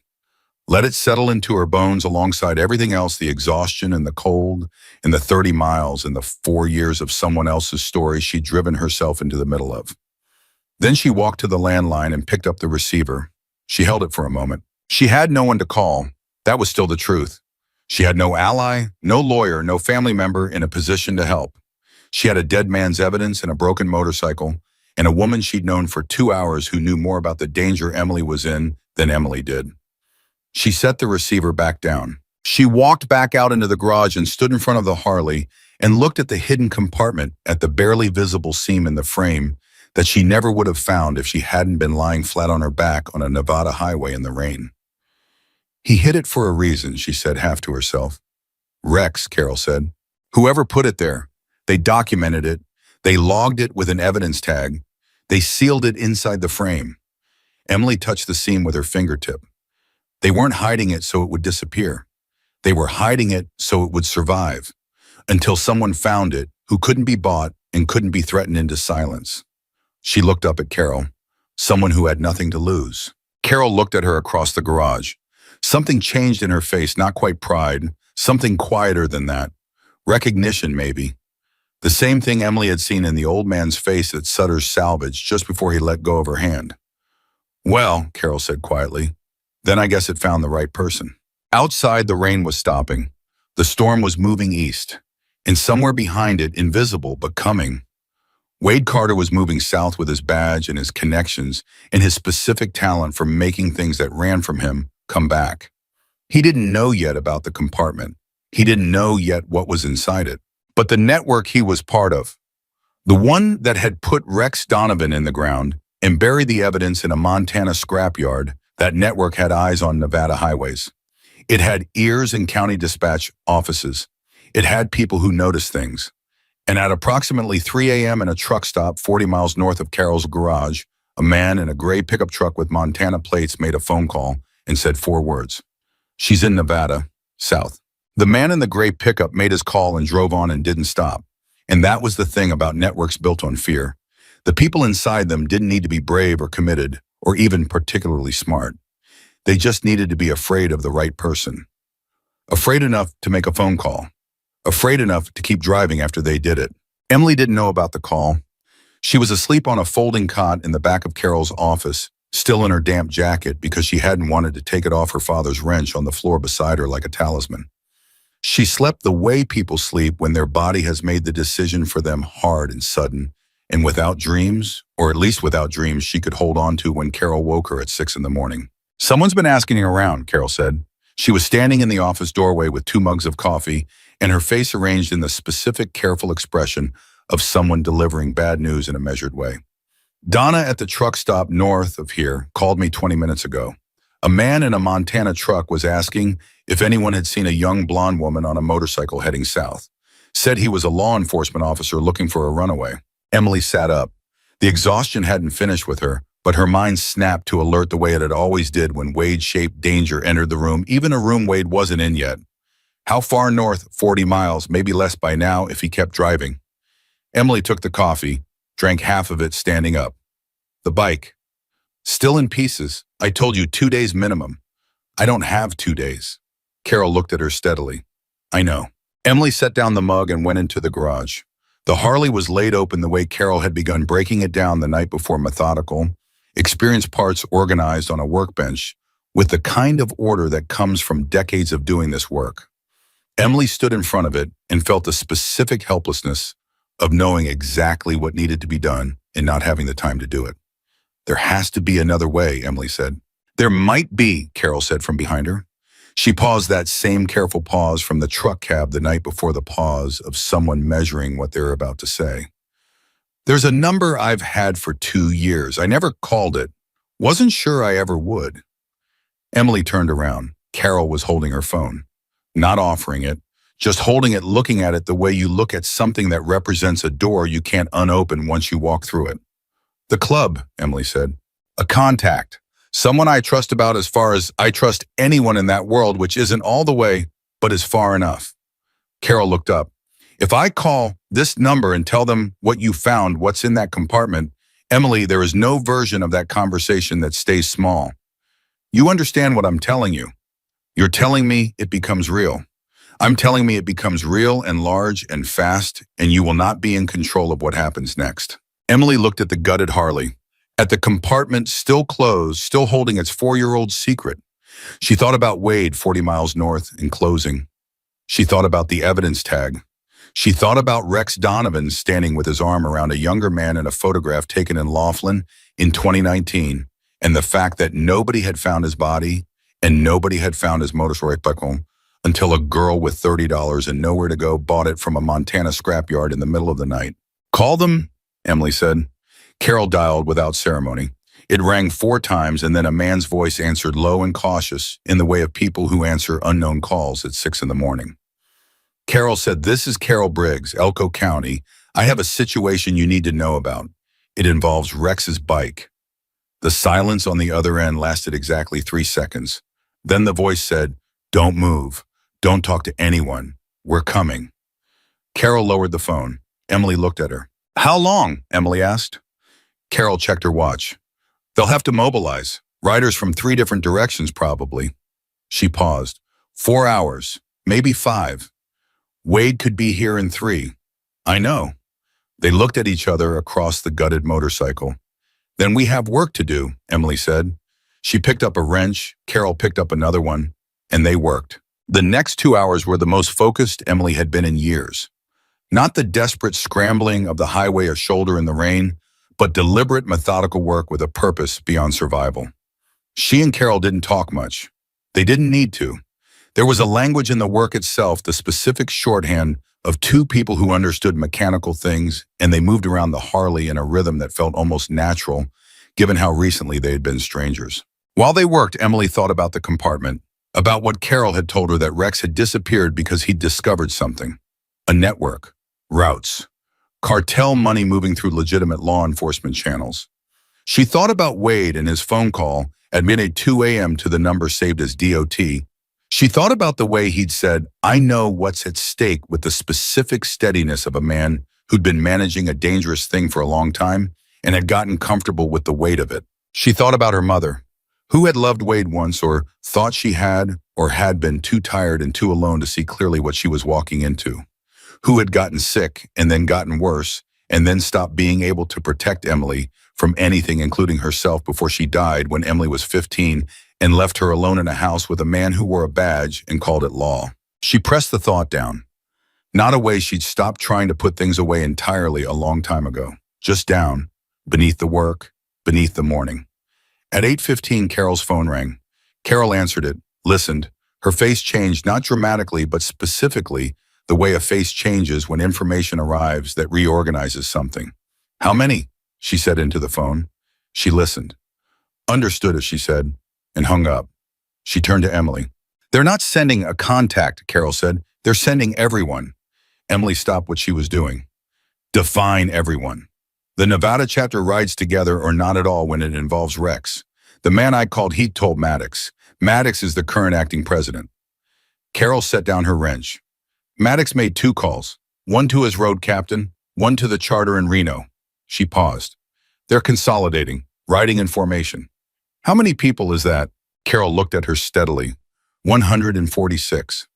A: Let it settle into her bones alongside everything else, the exhaustion and the cold and the 30 miles and the 4 years of someone else's story she'd driven herself into the middle of. Then she walked to the landline and picked up the receiver. She held it for a moment. She had no one to call. That was still the truth. She had no ally, no lawyer, no family member in a position to help. She had a dead man's evidence and a broken motorcycle, and a woman she'd known for 2 hours who knew more about the danger Emily was in than Emily did. She set the receiver back down. She walked back out into the garage and stood in front of the Harley and looked at the hidden compartment at the barely visible seam in the frame that she never would have found if she hadn't been lying flat on her back on a Nevada highway in the rain. He hid it for a reason, she said half to herself. Rex, Carol said. Whoever put it there, they documented it, they logged it with an evidence tag, they sealed it inside the frame. Emily touched the seam with her fingertip. They weren't hiding it so it would disappear. They were hiding it so it would survive, until someone found it who couldn't be bought and couldn't be threatened into silence. She looked up at Carol, someone who had nothing to lose. Carol looked at her across the garage. Something changed in her face, not quite pride, something quieter than that. Recognition, maybe. The same thing Emily had seen in the old man's face at Sutter's salvage just before he let go of her hand. Well, Carol said quietly, then I guess it found the right person. Outside, the rain was stopping. The storm was moving east, and somewhere behind it, invisible but coming, Wade Carter was moving south with his badge and his connections and his specific talent for making things that ran from him come back. He didn't know yet about the compartment. He didn't know yet what was inside it. But the network he was part of, the one that had put Rex Donovan in the ground and buried the evidence in a Montana scrapyard, that network had eyes on Nevada highways. It had ears in county dispatch offices. It had people who noticed things. And at approximately 3 a.m. in a truck stop 40 miles north of Carol's garage, a man in a gray pickup truck with Montana plates made a phone call and said 4 words. She's in Nevada, south. The man in the gray pickup made his call and drove on and didn't stop. And that was the thing about networks built on fear. The people inside them didn't need to be brave or committed or even particularly smart. They just needed to be afraid of the right person. Afraid enough to make a phone call. Afraid enough to keep driving after they did it. Emily didn't know about the call. She was asleep on a folding cot in the back of Carol's office, still in her damp jacket because she hadn't wanted to take it off her father's wrench on the floor beside her like a talisman. She slept the way people sleep when their body has made the decision for them hard and sudden, and without dreams, or at least without dreams she could hold on to when Carol woke her at 6 in the morning. Someone's been asking around, Carol said. She was standing in the office doorway with 2 mugs of coffee and her face arranged in the specific, careful expression of someone delivering bad news in a measured way. Donna at the truck stop north of here called me 20 minutes ago. A man in a Montana truck was asking if anyone had seen a young blonde woman on a motorcycle heading south. Said he was a law enforcement officer looking for a runaway. Emily sat up. The exhaustion hadn't finished with her, but her mind snapped to alert the way it had always did when Wade-shaped danger entered the room, even a room Wade wasn't in yet. How far north? 40 miles, maybe less by now if he kept driving. Emily took the coffee, drank half of it standing up. The bike. Still in pieces. I told you 2 days minimum. I don't have 2 days. Carol looked at her steadily. I know. Emily set down the mug and went into the garage. The Harley was laid open the way Carol had begun breaking it down the night before, methodical, experienced parts organized on a workbench with the kind of order that comes from decades of doing this work. Emily stood in front of it and felt the specific helplessness of knowing exactly what needed to be done and not having the time to do it. There has to be another way, Emily said. There might be, Carol said from behind her. She paused, that same careful pause from the truck cab the night before, the pause of someone measuring what they were about to say. There's a number I've had for 2 years. I never called it. Wasn't sure I ever would. Emily turned around. Carol was holding her phone. Not offering it, just holding it, looking at it the way you look at something that represents a door you can't unopen once you walk through it. The club, Emily said. A contact. Someone I trust about as far as I trust anyone in that world, which isn't all the way, but is far enough. Carol looked up. If I call this number and tell them what you found, what's in that compartment, Emily, there is no version of that conversation that stays small. You understand what I'm telling you. You're telling me it becomes real. I'm telling me it becomes real and large and fast, and you will not be in control of what happens next. Emily looked at the gutted Harley, at the compartment still closed, still holding its 4-year-old secret. She thought about Wade 40 miles north and closing. She thought about the evidence tag. She thought about Rex Donovan standing with his arm around a younger man in a photograph taken in Laughlin in 2019, and the fact that nobody had found his body and nobody had found his motorcycle until a girl with $30 and nowhere to go bought it from a Montana scrapyard in the middle of the night. Call them, Emily said. Carol dialed without ceremony. It rang 4 times, and then a man's voice answered low and cautious in the way of people who answer unknown calls at 6 in the morning. Carol said, "This is Carol Briggs, Elko County. I have a situation you need to know about. It involves Rex's bike." The silence on the other end lasted exactly 3 seconds. Then the voice said, "Don't move. Don't talk to anyone. We're coming." Carol lowered the phone. Emily looked at her. "How long?" Emily asked. Carol checked her watch. They'll have to mobilize. Riders from 3 different directions, probably. She paused. 4 hours, maybe 5. Wade could be here in 3. I know. They looked at each other across the gutted motorcycle. Then we have work to do, Emily said. She picked up a wrench, Carol picked up another one, and they worked. The next 2 hours were the most focused Emily had been in years. Not the desperate scrambling of the highway a shoulder in the rain, but deliberate, methodical work with a purpose beyond survival. She and Carol didn't talk much. They didn't need to. There was a language in the work itself, the specific shorthand of 2 people who understood mechanical things, and they moved around the Harley in a rhythm that felt almost natural, given how recently they had been strangers. While they worked, Emily thought about the compartment, about what Carol had told her that Rex had disappeared because he'd discovered something. A network, routes, cartel money moving through legitimate law enforcement channels. She thought about Wade and his phone call at midnight 2 a.m. to the number saved as DOT. She thought about the way he'd said, I know what's at stake, with the specific steadiness of a man who'd been managing a dangerous thing for a long time and had gotten comfortable with the weight of it. She thought about her mother, who had loved Wade once, or thought she had, or had been too tired and too alone to see clearly what she was walking into, who had gotten sick and then gotten worse and then stopped being able to protect Emily from anything, including herself, before she died when Emily was 15 and left her alone in a house with a man who wore a badge and called it law. She pressed the thought down. Not a way she'd stopped trying to put things away entirely a long time ago. Just down, beneath the work, beneath the morning. At 8:15, Carol's phone rang. Carol answered it, listened. Her face changed, not dramatically, but specifically the way a face changes when information arrives that reorganizes something. How many? She said into the phone. She listened. Understood, as she said, and hung up. She turned to Emily. They're not sending a contact, Carol said. They're sending everyone. Emily stopped what she was doing. Define everyone. The Nevada chapter rides together or not at all when it involves Rex. The man I called Heat told Maddox. Maddox is the current acting president. Carol set down her wrench. Maddox made 2 calls, one to his road captain, one to the charter in Reno. She paused. They're consolidating, riding in formation. How many people is that? Carol looked at her steadily. 146.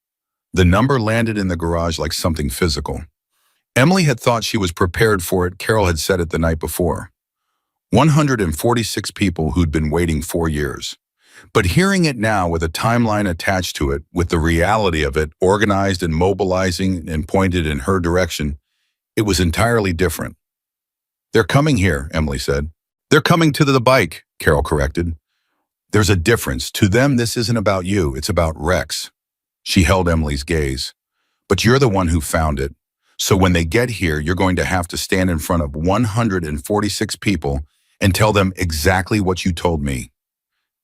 A: The number landed in the garage like something physical. Emily had thought she was prepared for it. Carol had said it the night before. 146 people who'd been waiting 4 years. But hearing it now with a timeline attached to it, with the reality of it organized and mobilizing and pointed in her direction, it was entirely different. They're coming here, Emily said. They're coming to the bike, Carol corrected. There's a difference. To them, this isn't about you. It's about Rex. She held Emily's gaze. But you're the one who found it. So when they get here, you're going to have to stand in front of 146 people and tell them exactly what you told me.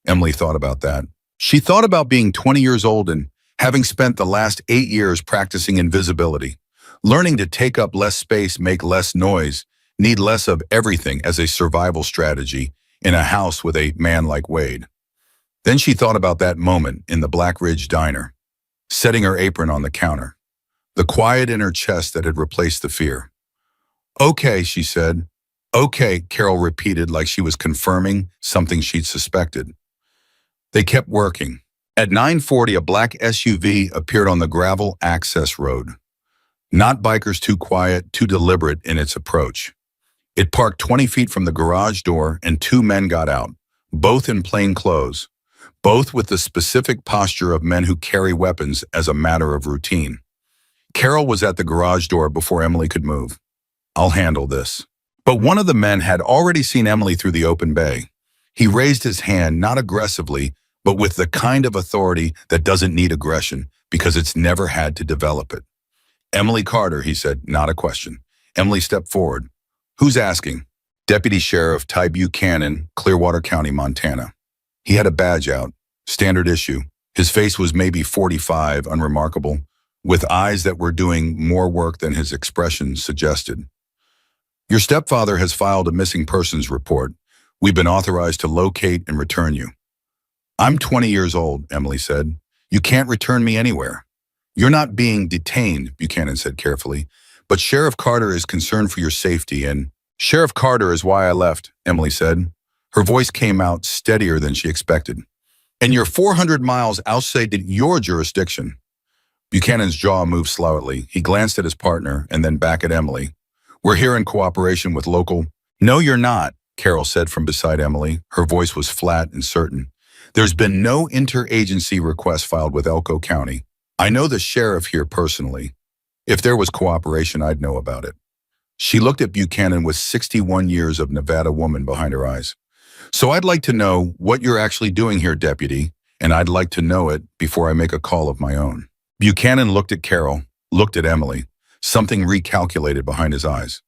A: Emily thought about that. She thought about being 20 years old and having spent the last 8 years practicing invisibility, learning to take up less space, make less noise, need less of everything as a survival strategy in a house with a man like Wade. Then she thought about that moment in the Black Ridge diner, setting her apron on the counter, the quiet in her chest that had replaced the fear. Okay, she said. Okay, Carol repeated like she was confirming something she'd suspected. They kept working. At 9:40, a black SUV appeared on the gravel access road. Not bikers, too quiet, too deliberate in its approach. It parked 20 feet from the garage door and 2 men got out, both in plain clothes, both with the specific posture of men who carry weapons as a matter of routine. Carol was at the garage door before Emily could move. I'll handle this. But one of the men had already seen Emily through the open bay. He raised his hand, not aggressively, but with the kind of authority that doesn't need aggression because it's never had to develop it. Emily Carter, he said, not a question. Emily stepped forward. Who's asking? Deputy Sheriff Ty Buchanan, Clearwater County, Montana. He had a badge out, standard issue. His face was maybe 45, unremarkable, with eyes that were doing more work than his expression suggested. Your stepfather has filed a missing persons report. We've been authorized to locate and return you. I'm 20 years old, Emily said. You can't return me anywhere. You're not being detained, Buchanan said carefully, but Sheriff Carter is concerned for your safety and Sheriff Carter is why I left, Emily said. Her voice came out steadier than she expected. And you're 400 miles outside your jurisdiction. Buchanan's jaw moved slowly. He glanced at his partner and then back at Emily. We're here in cooperation with local. No, you're not, Carol said from beside Emily. Her voice was flat and certain. There's been no interagency request filed with Elko County. I know the sheriff here personally. If there was cooperation, I'd know about it. She looked at Buchanan with 61 years of Nevada woman behind her eyes. So I'd like to know what you're actually doing here, Deputy, and I'd like to know it before I make a call of my own. Buchanan looked at Carol, looked at Emily, something recalculated behind his eyes.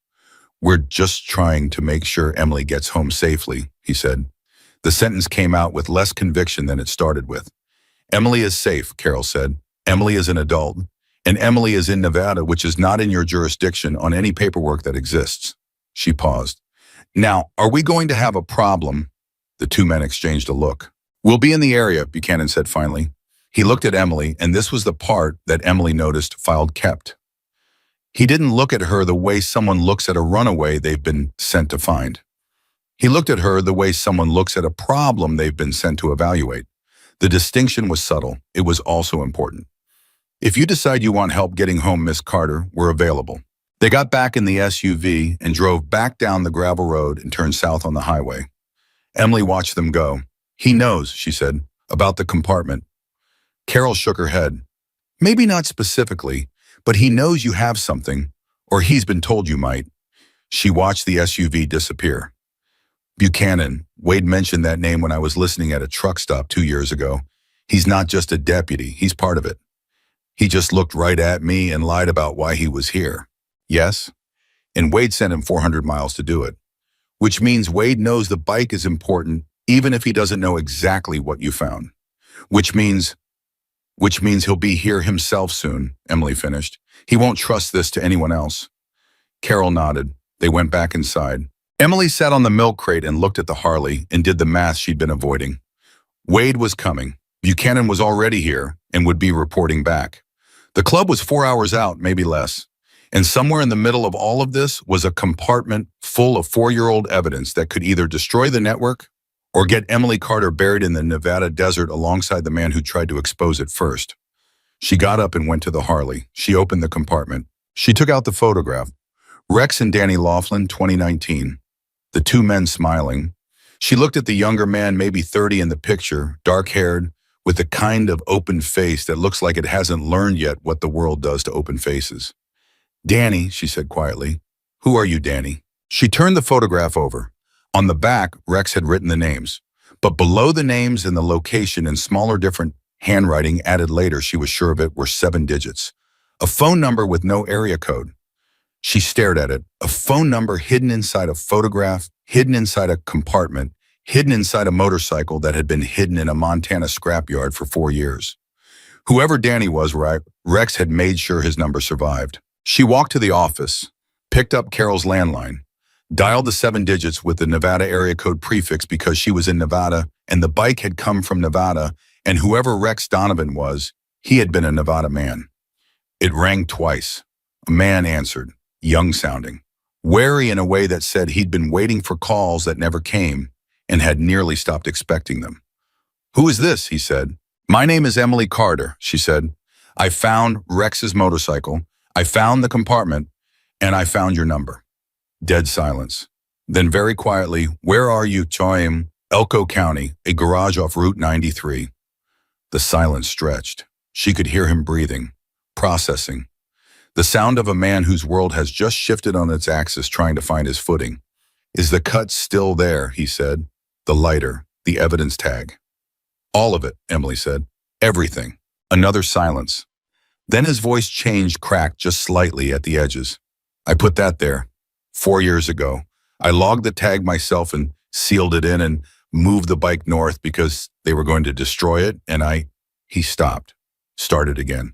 A: We're just trying to make sure Emily gets home safely, he said. The sentence came out with less conviction than it started with. Emily is safe, Carol said. Emily is an adult, and Emily is in Nevada, which is not in your jurisdiction on any paperwork that exists. She paused. Now, are we going to have a problem? The two men exchanged a look. We'll be in the area, Buchanan said finally. He looked at Emily, and this was the part that Emily noticed filed kept. He didn't look at her the way someone looks at a runaway they've been sent to find. He looked at her the way someone looks at a problem they've been sent to evaluate. The distinction was subtle. It was also important. If you decide you want help getting home, Miss Carter, we're available. They got back in the SUV and drove back down the gravel road and turned south on the highway. Emily watched them go. He knows, she said, about the compartment. Carol shook her head. Maybe not specifically, but he knows you have something, or he's been told you might. She watched the SUV disappear. Buchanan, Wade mentioned that name when I was listening at a truck stop 2 years ago. He's not just a deputy, he's part of it. He just looked right at me and lied about why he was here. Yes? And Wade sent him 400 miles to do it. Which means Wade knows the bike is important, even if he doesn't know exactly what you found. Which means he'll be here himself soon, Emily finished. He won't trust this to anyone else. Carol nodded. They went back inside. Emily sat on the milk crate and looked at the Harley and did the math she'd been avoiding. Wade was coming. Buchanan was already here and would be reporting back. The club was 4 hours out, maybe less. And somewhere in the middle of all of this was a compartment full of 4-year-old evidence that could either destroy the network or get Emily Carter buried in the Nevada desert alongside the man who tried to expose it first. She got up and went to the Harley. She opened the compartment. She took out the photograph. Rex and Danny Laughlin, 2019. The two men smiling. She looked at the younger man, maybe 30 in the picture, dark-haired, with the kind of open face that looks like it hasn't learned yet what the world does to open faces. Danny, she said quietly. Who are you, Danny? She turned the photograph over. On the back, Rex had written the names. But below the names and the location in smaller different handwriting added later, she was sure of it, were 7 digits. A phone number with no area code. She stared at it. A phone number hidden inside a photograph, hidden inside a compartment, hidden inside a motorcycle that had been hidden in a Montana scrapyard for 4 years. Whoever Danny was, Rex had made sure his number survived. She walked to the office, picked up Carol's landline, dialed the 7 digits with the Nevada area code prefix because she was in Nevada and the bike had come from Nevada, and whoever Rex Donovan was, he had been a Nevada man. It rang twice. A man answered, young-sounding, wary in a way that said he'd been waiting for calls that never came and had nearly stopped expecting them. Who is this? He said. My name is Emily Carter, she said. I found Rex's motorcycle, I found the compartment, and I found your number. Dead silence. Then very quietly, where are you, Choim? Elko County, a garage off Route 93. The silence stretched. She could hear him breathing, processing. The sound of a man whose world has just shifted on its axis trying to find his footing. Is the cut still there, he said. The lighter, the evidence tag. All of it, Emily said. Everything. Another silence. Then his voice changed, cracked just slightly at the edges. I put that there. 4 years ago. I logged the tag myself and sealed it in and moved the bike north because they were going to destroy it, and He stopped. Started again.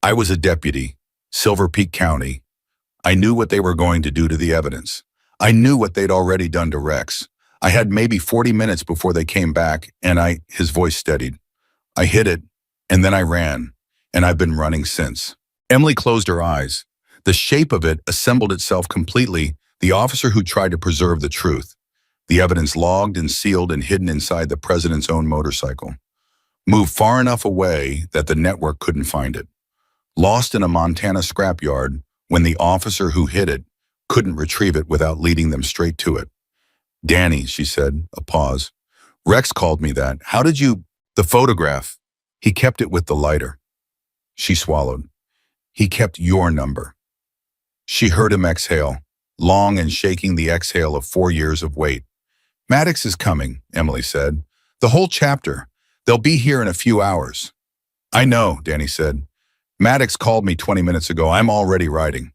A: I was a deputy. Silver Peak County. I knew what they were going to do to the evidence. I knew what they'd already done to Rex. I had maybe 40 minutes before they came back, and his voice steadied. I hit it, and then I ran, and I've been running since. Emily closed her eyes. The shape of it assembled itself completely, The officer who tried to preserve the truth. The evidence logged and sealed and hidden inside the president's own motorcycle. Moved far enough away that the network couldn't find it. Lost in a Montana scrapyard when the officer who hid it couldn't retrieve it without leading them straight to it. Danny, she said, a pause. Rex called me that. How did you... The photograph. He kept it with the lighter. She swallowed. He kept your number. She heard him exhale, long and shaking the exhale of 4 years of wait. Maddox is coming, Emily said. The whole chapter. They'll be here in a few hours. I know, Danny said. Maddox called me 20 minutes ago. I'm already writing.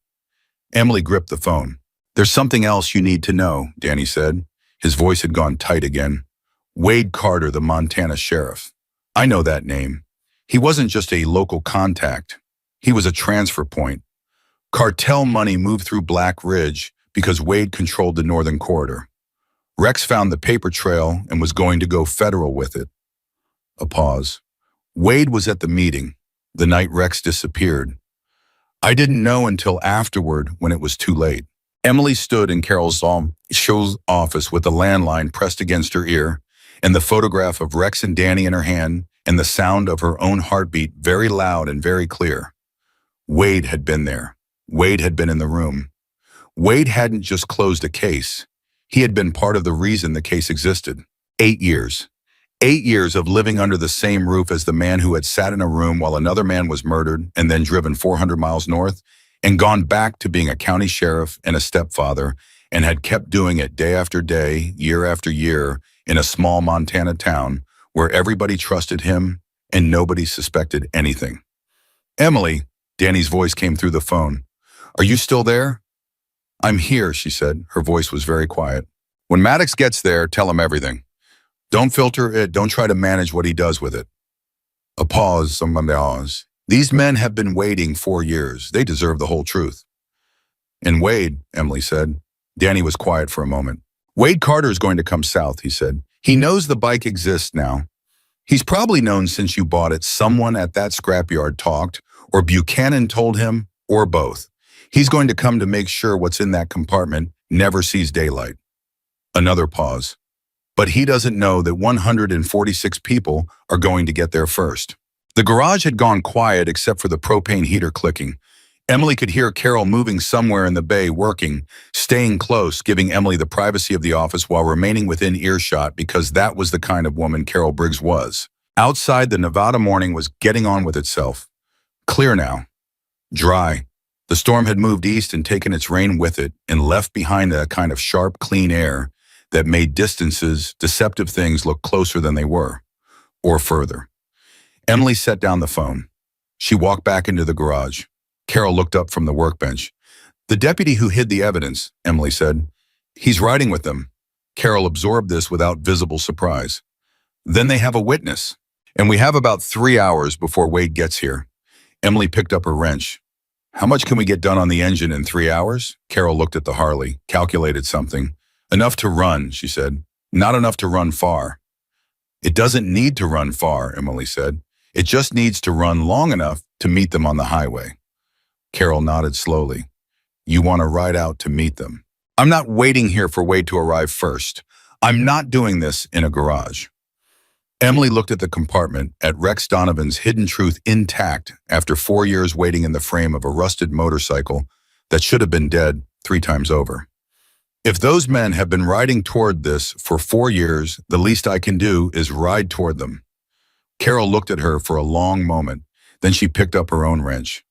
A: Emily gripped the phone. There's something else you need to know, Danny said. His voice had gone tight again. Wade Carter, the Montana sheriff. I know that name. He wasn't just a local contact. He was a transfer point. Cartel money moved through Black Ridge because Wade controlled the northern corridor. Rex found the paper trail and was going to go federal with it. A pause. Wade was at the meeting, the night Rex disappeared. I didn't know until afterward when it was too late. Emily stood in Carol's office with the landline pressed against her ear and the photograph of Rex and Danny in her hand and the sound of her own heartbeat very loud and very clear. Wade had been there. Wade had been in the room. Wade hadn't just closed a case. He had been part of the reason the case existed. 8 years. 8 years of living under the same roof as the man who had sat in a room while another man was murdered and then driven 400 miles north and gone back to being a county sheriff and a stepfather and had kept doing it day after day, year after year in a small Montana town where everybody trusted him and nobody suspected anything. Emily, Danny's voice came through the phone. Are you still there? I'm here, she said. Her voice was very quiet. When Maddox gets there, tell him everything. Don't filter it. Don't try to manage what he does with it. A pause, someone pause. These men have been waiting 4 years. They deserve the whole truth. And Wade, Emily said. Danny was quiet for a moment. Wade Carter is going to come south, he said. He knows the bike exists now. He's probably known since you bought it. Someone at that scrapyard talked, or Buchanan told him, or both. He's going to come to make sure what's in that compartment never sees daylight. Another pause. But he doesn't know that 146 people are going to get there first. The garage had gone quiet except for the propane heater clicking. Emily could hear Carol moving somewhere in the bay, working, staying close, giving Emily the privacy of the office while remaining within earshot because that was the kind of woman Carol Briggs was. Outside, the Nevada morning was getting on with itself. Clear now. Dry. The storm had moved east and taken its rain with it and left behind a kind of sharp, clean air that made distances, deceptive things look closer than they were, or further. Emily set down the phone. She walked back into the garage. Carol looked up from the workbench. The deputy who hid the evidence, Emily said. He's riding with them. Carol absorbed this without visible surprise. Then they have a witness. And we have about 3 hours before Wade gets here. Emily picked up her wrench. How much can we get done on the engine in 3 hours? Carol looked at the Harley, calculated something. Enough to run, she said. Not enough to run far. It doesn't need to run far, Emily said. It just needs to run long enough to meet them on the highway. Carol nodded slowly. You want to ride out to meet them. I'm not waiting here for Wade to arrive first. I'm not doing this in a garage. Emily looked at the compartment, at Rex Donovan's hidden truth intact after 4 years waiting in the frame of a rusted motorcycle that should have been dead 3 times over. If those men have been riding toward this for 4 years, the least I can do is ride toward them. Carol looked at her for a long moment, then she picked up her own wrench.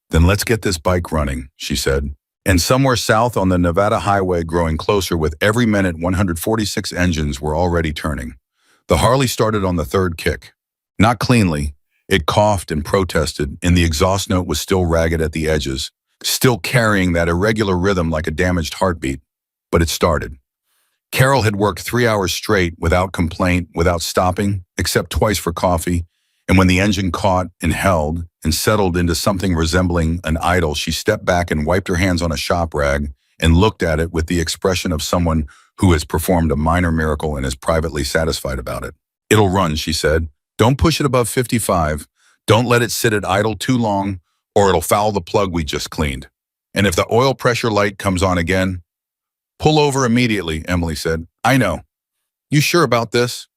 A: Then let's get this bike running, she said. And somewhere south on the Nevada highway growing closer with every minute 146 engines were already turning. The Harley started on the 3rd kick. Not cleanly. It coughed and protested, and the exhaust note was still ragged at the edges, still carrying that irregular rhythm like a damaged heartbeat. But it started. Carol had worked 3 hours straight without complaint, without stopping, except twice for coffee, and when the engine caught and held and settled into something resembling an idle, she stepped back and wiped her hands on a shop rag and looked at it with the expression of someone who has performed a minor miracle and is privately satisfied about it. It'll run, she said. Don't push it above 55. Don't let it sit at idle too long, or it'll foul the plug we just cleaned. And if the oil pressure light comes on again, Pull over immediately, Emily said. I know. You sure about this?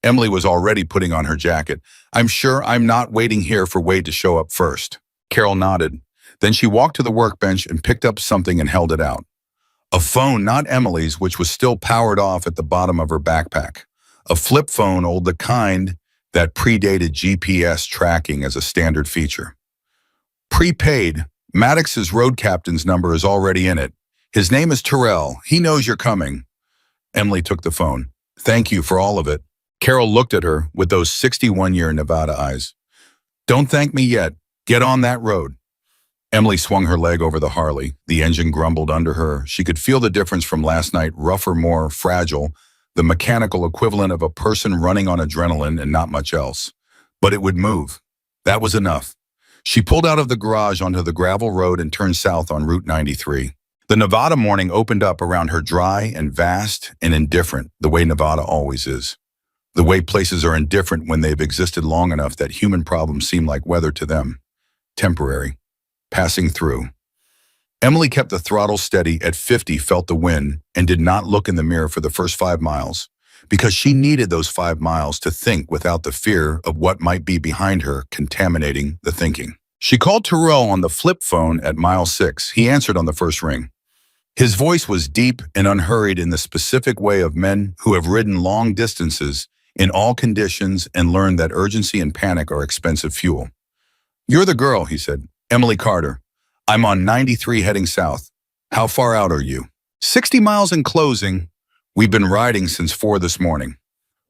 A: Emily was already putting on her jacket. I'm sure I'm not waiting here for Wade to show up first. Carol nodded. Then she walked to the workbench and picked up something and held it out. A phone, not Emily's, which was still powered off at the bottom of her backpack. A flip phone, old the kind that predated GPS tracking as a standard feature. Prepaid. Maddox's road captain's number is already in it. His name is Terrell. He knows you're coming. Emily took the phone. Thank you for all of it. Carol looked at her with those 61-year Nevada eyes. Don't thank me yet. Get on that road. Emily swung her leg over the Harley. The engine grumbled under her. She could feel the difference from last night, rougher, more fragile, the mechanical equivalent of a person running on adrenaline and not much else. But it would move. That was enough. She pulled out of the garage onto the gravel road and turned south on Route 93. The Nevada morning opened up around her dry and vast and indifferent, the way Nevada always is. The way places are indifferent when they've existed long enough that human problems seem like weather to them. Temporary. Passing through. Emily kept the throttle steady at 50, felt the wind, and did not look in the mirror for the first 5 miles, because she needed those 5 miles to think without the fear of what might be behind her contaminating the thinking. She called Terrell on the flip phone at mile 6. He answered on the first ring. His voice was deep and unhurried in the specific way of men who have ridden long distances in all conditions and learned that urgency and panic are expensive fuel. You're the girl, he said. Emily Carter. I'm on 93 heading south. How far out are you? 60 miles in closing. We've been riding since 4 this morning.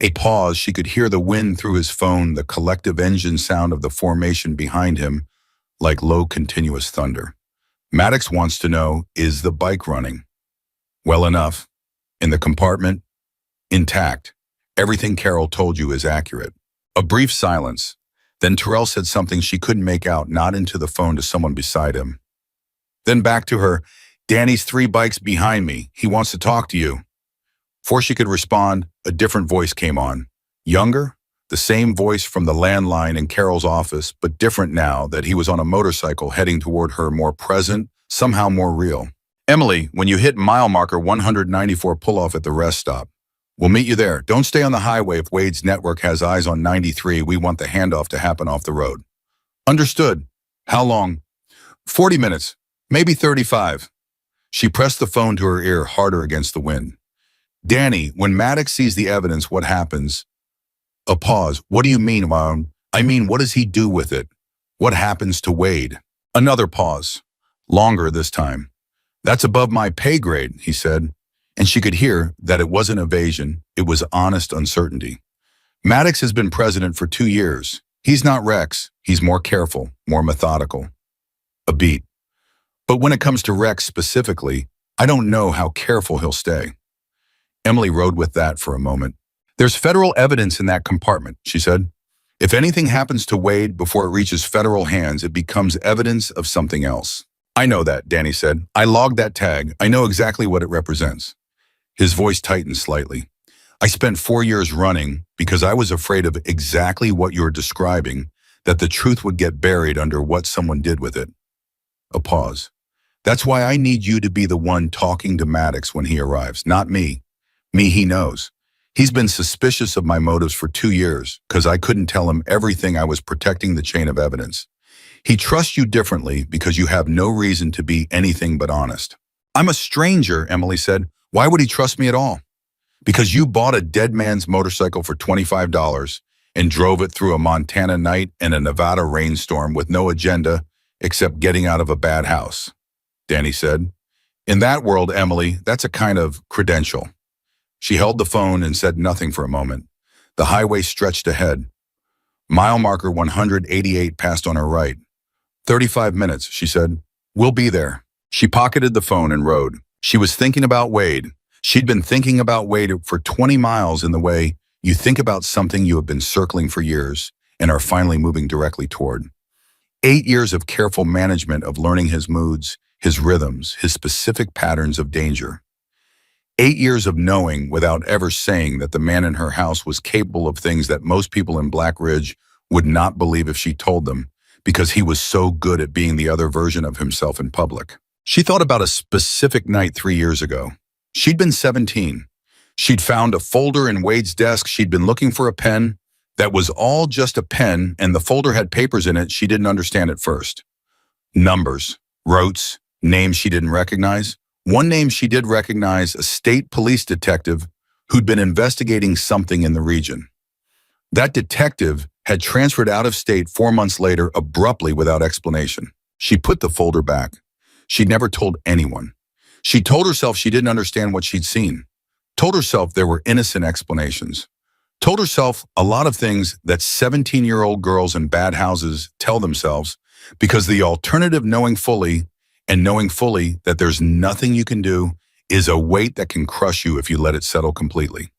A: A pause. She could hear the wind through his phone, the collective engine sound of the formation behind him, like low continuous thunder. Maddox wants to know, is the bike running? Well enough. In the compartment? Intact. Everything Carol told you is accurate. A brief silence. Then Terrell said something she couldn't make out, not into the phone to someone beside him. Then back to her, Danny's 3 bikes behind me. He wants to talk to you. Before she could respond, a different voice came on. Younger? The same voice from the landline in Carol's office, but different now that he was on a motorcycle heading toward her, more present, somehow more real. Emily, when you hit mile marker 194, pull off at the rest stop. We'll meet you there. Don't stay on the highway if Wade's network has eyes on 93. We want the handoff to happen off the road. Understood. How long? 40 minutes, maybe 35. She pressed the phone to her ear harder against the wind. Danny, when Maddox sees the evidence, what happens? A pause. What do you mean, Mom? I mean, what does he do with it? What happens to Wade? Another pause. Longer this time. That's above my pay grade, he said. And she could hear that it wasn't evasion, it was honest uncertainty. Maddox has been president for 2 years. He's not Rex. He's more careful, more methodical. A beat. But when it comes to Rex specifically, I don't know how careful he'll stay. Emily rode with that for a moment. There's federal evidence in that compartment, she said. If anything happens to Wade before it reaches federal hands, it becomes evidence of something else. I know that, Danny said. I logged that tag. I know exactly what it represents. His voice tightened slightly. I spent 4 years running because I was afraid of exactly what you're describing, that the truth would get buried under what someone did with it. A pause. That's why I need you to be the one talking to Maddox when he arrives, not me. Me, he knows. He's been suspicious of my motives for 2 years because I couldn't tell him everything. I was protecting the chain of evidence. He trusts you differently because you have no reason to be anything but honest. I'm a stranger, Emily said. Why would he trust me at all? Because you bought a dead man's motorcycle for $25 and drove it through a Montana night and a Nevada rainstorm with no agenda except getting out of a bad house, Danny said. In that world, Emily, that's a kind of credential. She held the phone and said nothing for a moment. The highway stretched ahead. Mile marker 188 passed on her right. 35 minutes, she said. We'll be there. She pocketed the phone and rode. She was thinking about Wade. She'd been thinking about Wade for 20 miles in the way you think about something you have been circling for years and are finally moving directly toward. 8 years of careful management of learning his moods, his rhythms, his specific patterns of danger. 8 years of knowing without ever saying that the man in her house was capable of things that most people in Black Ridge would not believe if she told them, because he was so good at being the other version of himself in public. She thought about a specific night 3 years ago. She'd been 17. She'd found a folder in Wade's desk. She'd been looking for a pen. That was all just a pen, and the folder had papers in it she didn't understand at first. Numbers, rotes, names she didn't recognize. One name she did recognize, a state police detective who'd been investigating something in the region. That detective had transferred out of state 4 months later abruptly without explanation. She put the folder back. She'd never told anyone. She told herself she didn't understand what she'd seen. Told herself there were innocent explanations. Told herself a lot of things that 17-year-old girls in bad houses tell themselves, because the alternative knowing fully that there's nothing you can do is a weight that can crush you if you let it settle completely.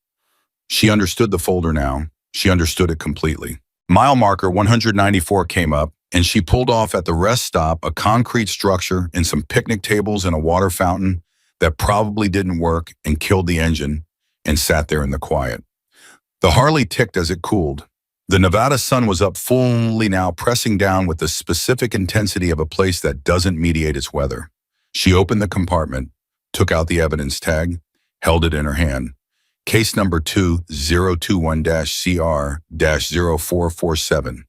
A: She understood the folder now. She understood it completely. Mile marker 194 came up, and she pulled off at the rest stop, a concrete structure and some picnic tables and a water fountain that probably didn't work, and killed the engine and sat there in the quiet. The Harley ticked as it cooled. The Nevada sun was up fully now, pressing down with the specific intensity of a place that doesn't mediate its weather. She opened the compartment, took out the evidence tag, held it in her hand. Case number 2021-CR-0447.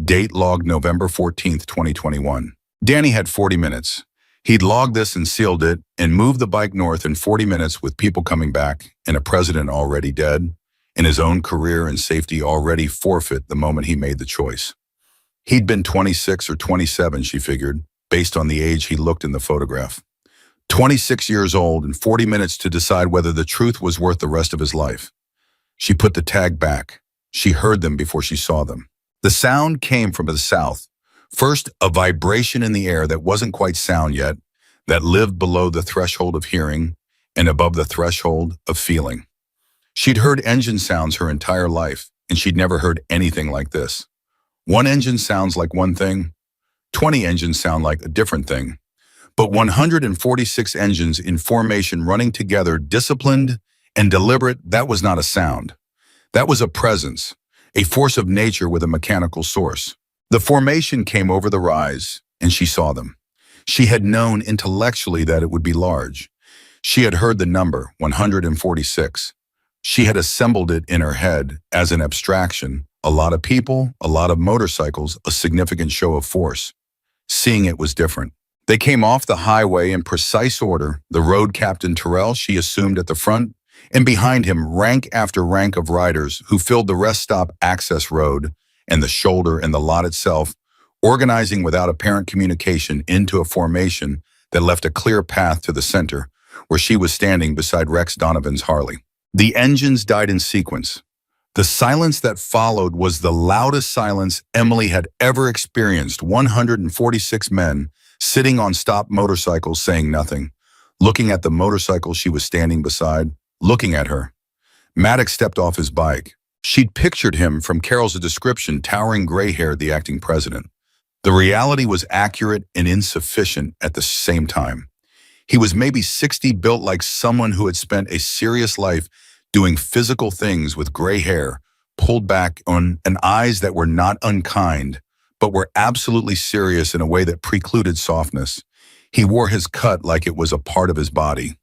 A: Date logged November 14th, 2021. Danny had 40 minutes. He'd logged this and sealed it and moved the bike north in 40 minutes with people coming back and a president already dead, and his own career and safety already forfeit the moment he made the choice. He'd been 26 or 27, she figured, based on the age he looked in the photograph. 26 years old and 40 minutes to decide whether the truth was worth the rest of his life. She put the tag back. She heard them before she saw them. The sound came from the south. First, a vibration in the air that wasn't quite sound yet, that lived below the threshold of hearing and above the threshold of feeling. She'd heard engine sounds her entire life, and she'd never heard anything like this. One engine sounds like one thing, 20 engines sound like a different thing. But 146 engines in formation running together, disciplined and deliberate, that was not a sound. That was a presence, a force of nature with a mechanical source. The formation came over the rise, and she saw them. She had known intellectually that it would be large. She had heard the number, 146. She had assembled it in her head as an abstraction, a lot of people, a lot of motorcycles, a significant show of force. Seeing it was different. They came off the highway in precise order, the road captain Terrell she assumed at the front, and behind him rank after rank of riders who filled the rest stop access road and the shoulder and the lot itself, organizing without apparent communication into a formation that left a clear path to the center, where she was standing beside Rex Donovan's Harley. The engines died in sequence. The silence that followed was the loudest silence Emily had ever experienced. 146 men sitting on stopped motorcycles saying nothing, looking at the motorcycle she was standing beside, looking at her. Maddox stepped off his bike. She'd pictured him from Carol's description, towering gray-haired, the acting president. The reality was accurate and insufficient at the same time. He was maybe 60, built like someone who had spent a serious life doing physical things, with gray hair, pulled back on, and eyes that were not unkind, but were absolutely serious in a way that precluded softness. He wore his cut like it was a part of his body.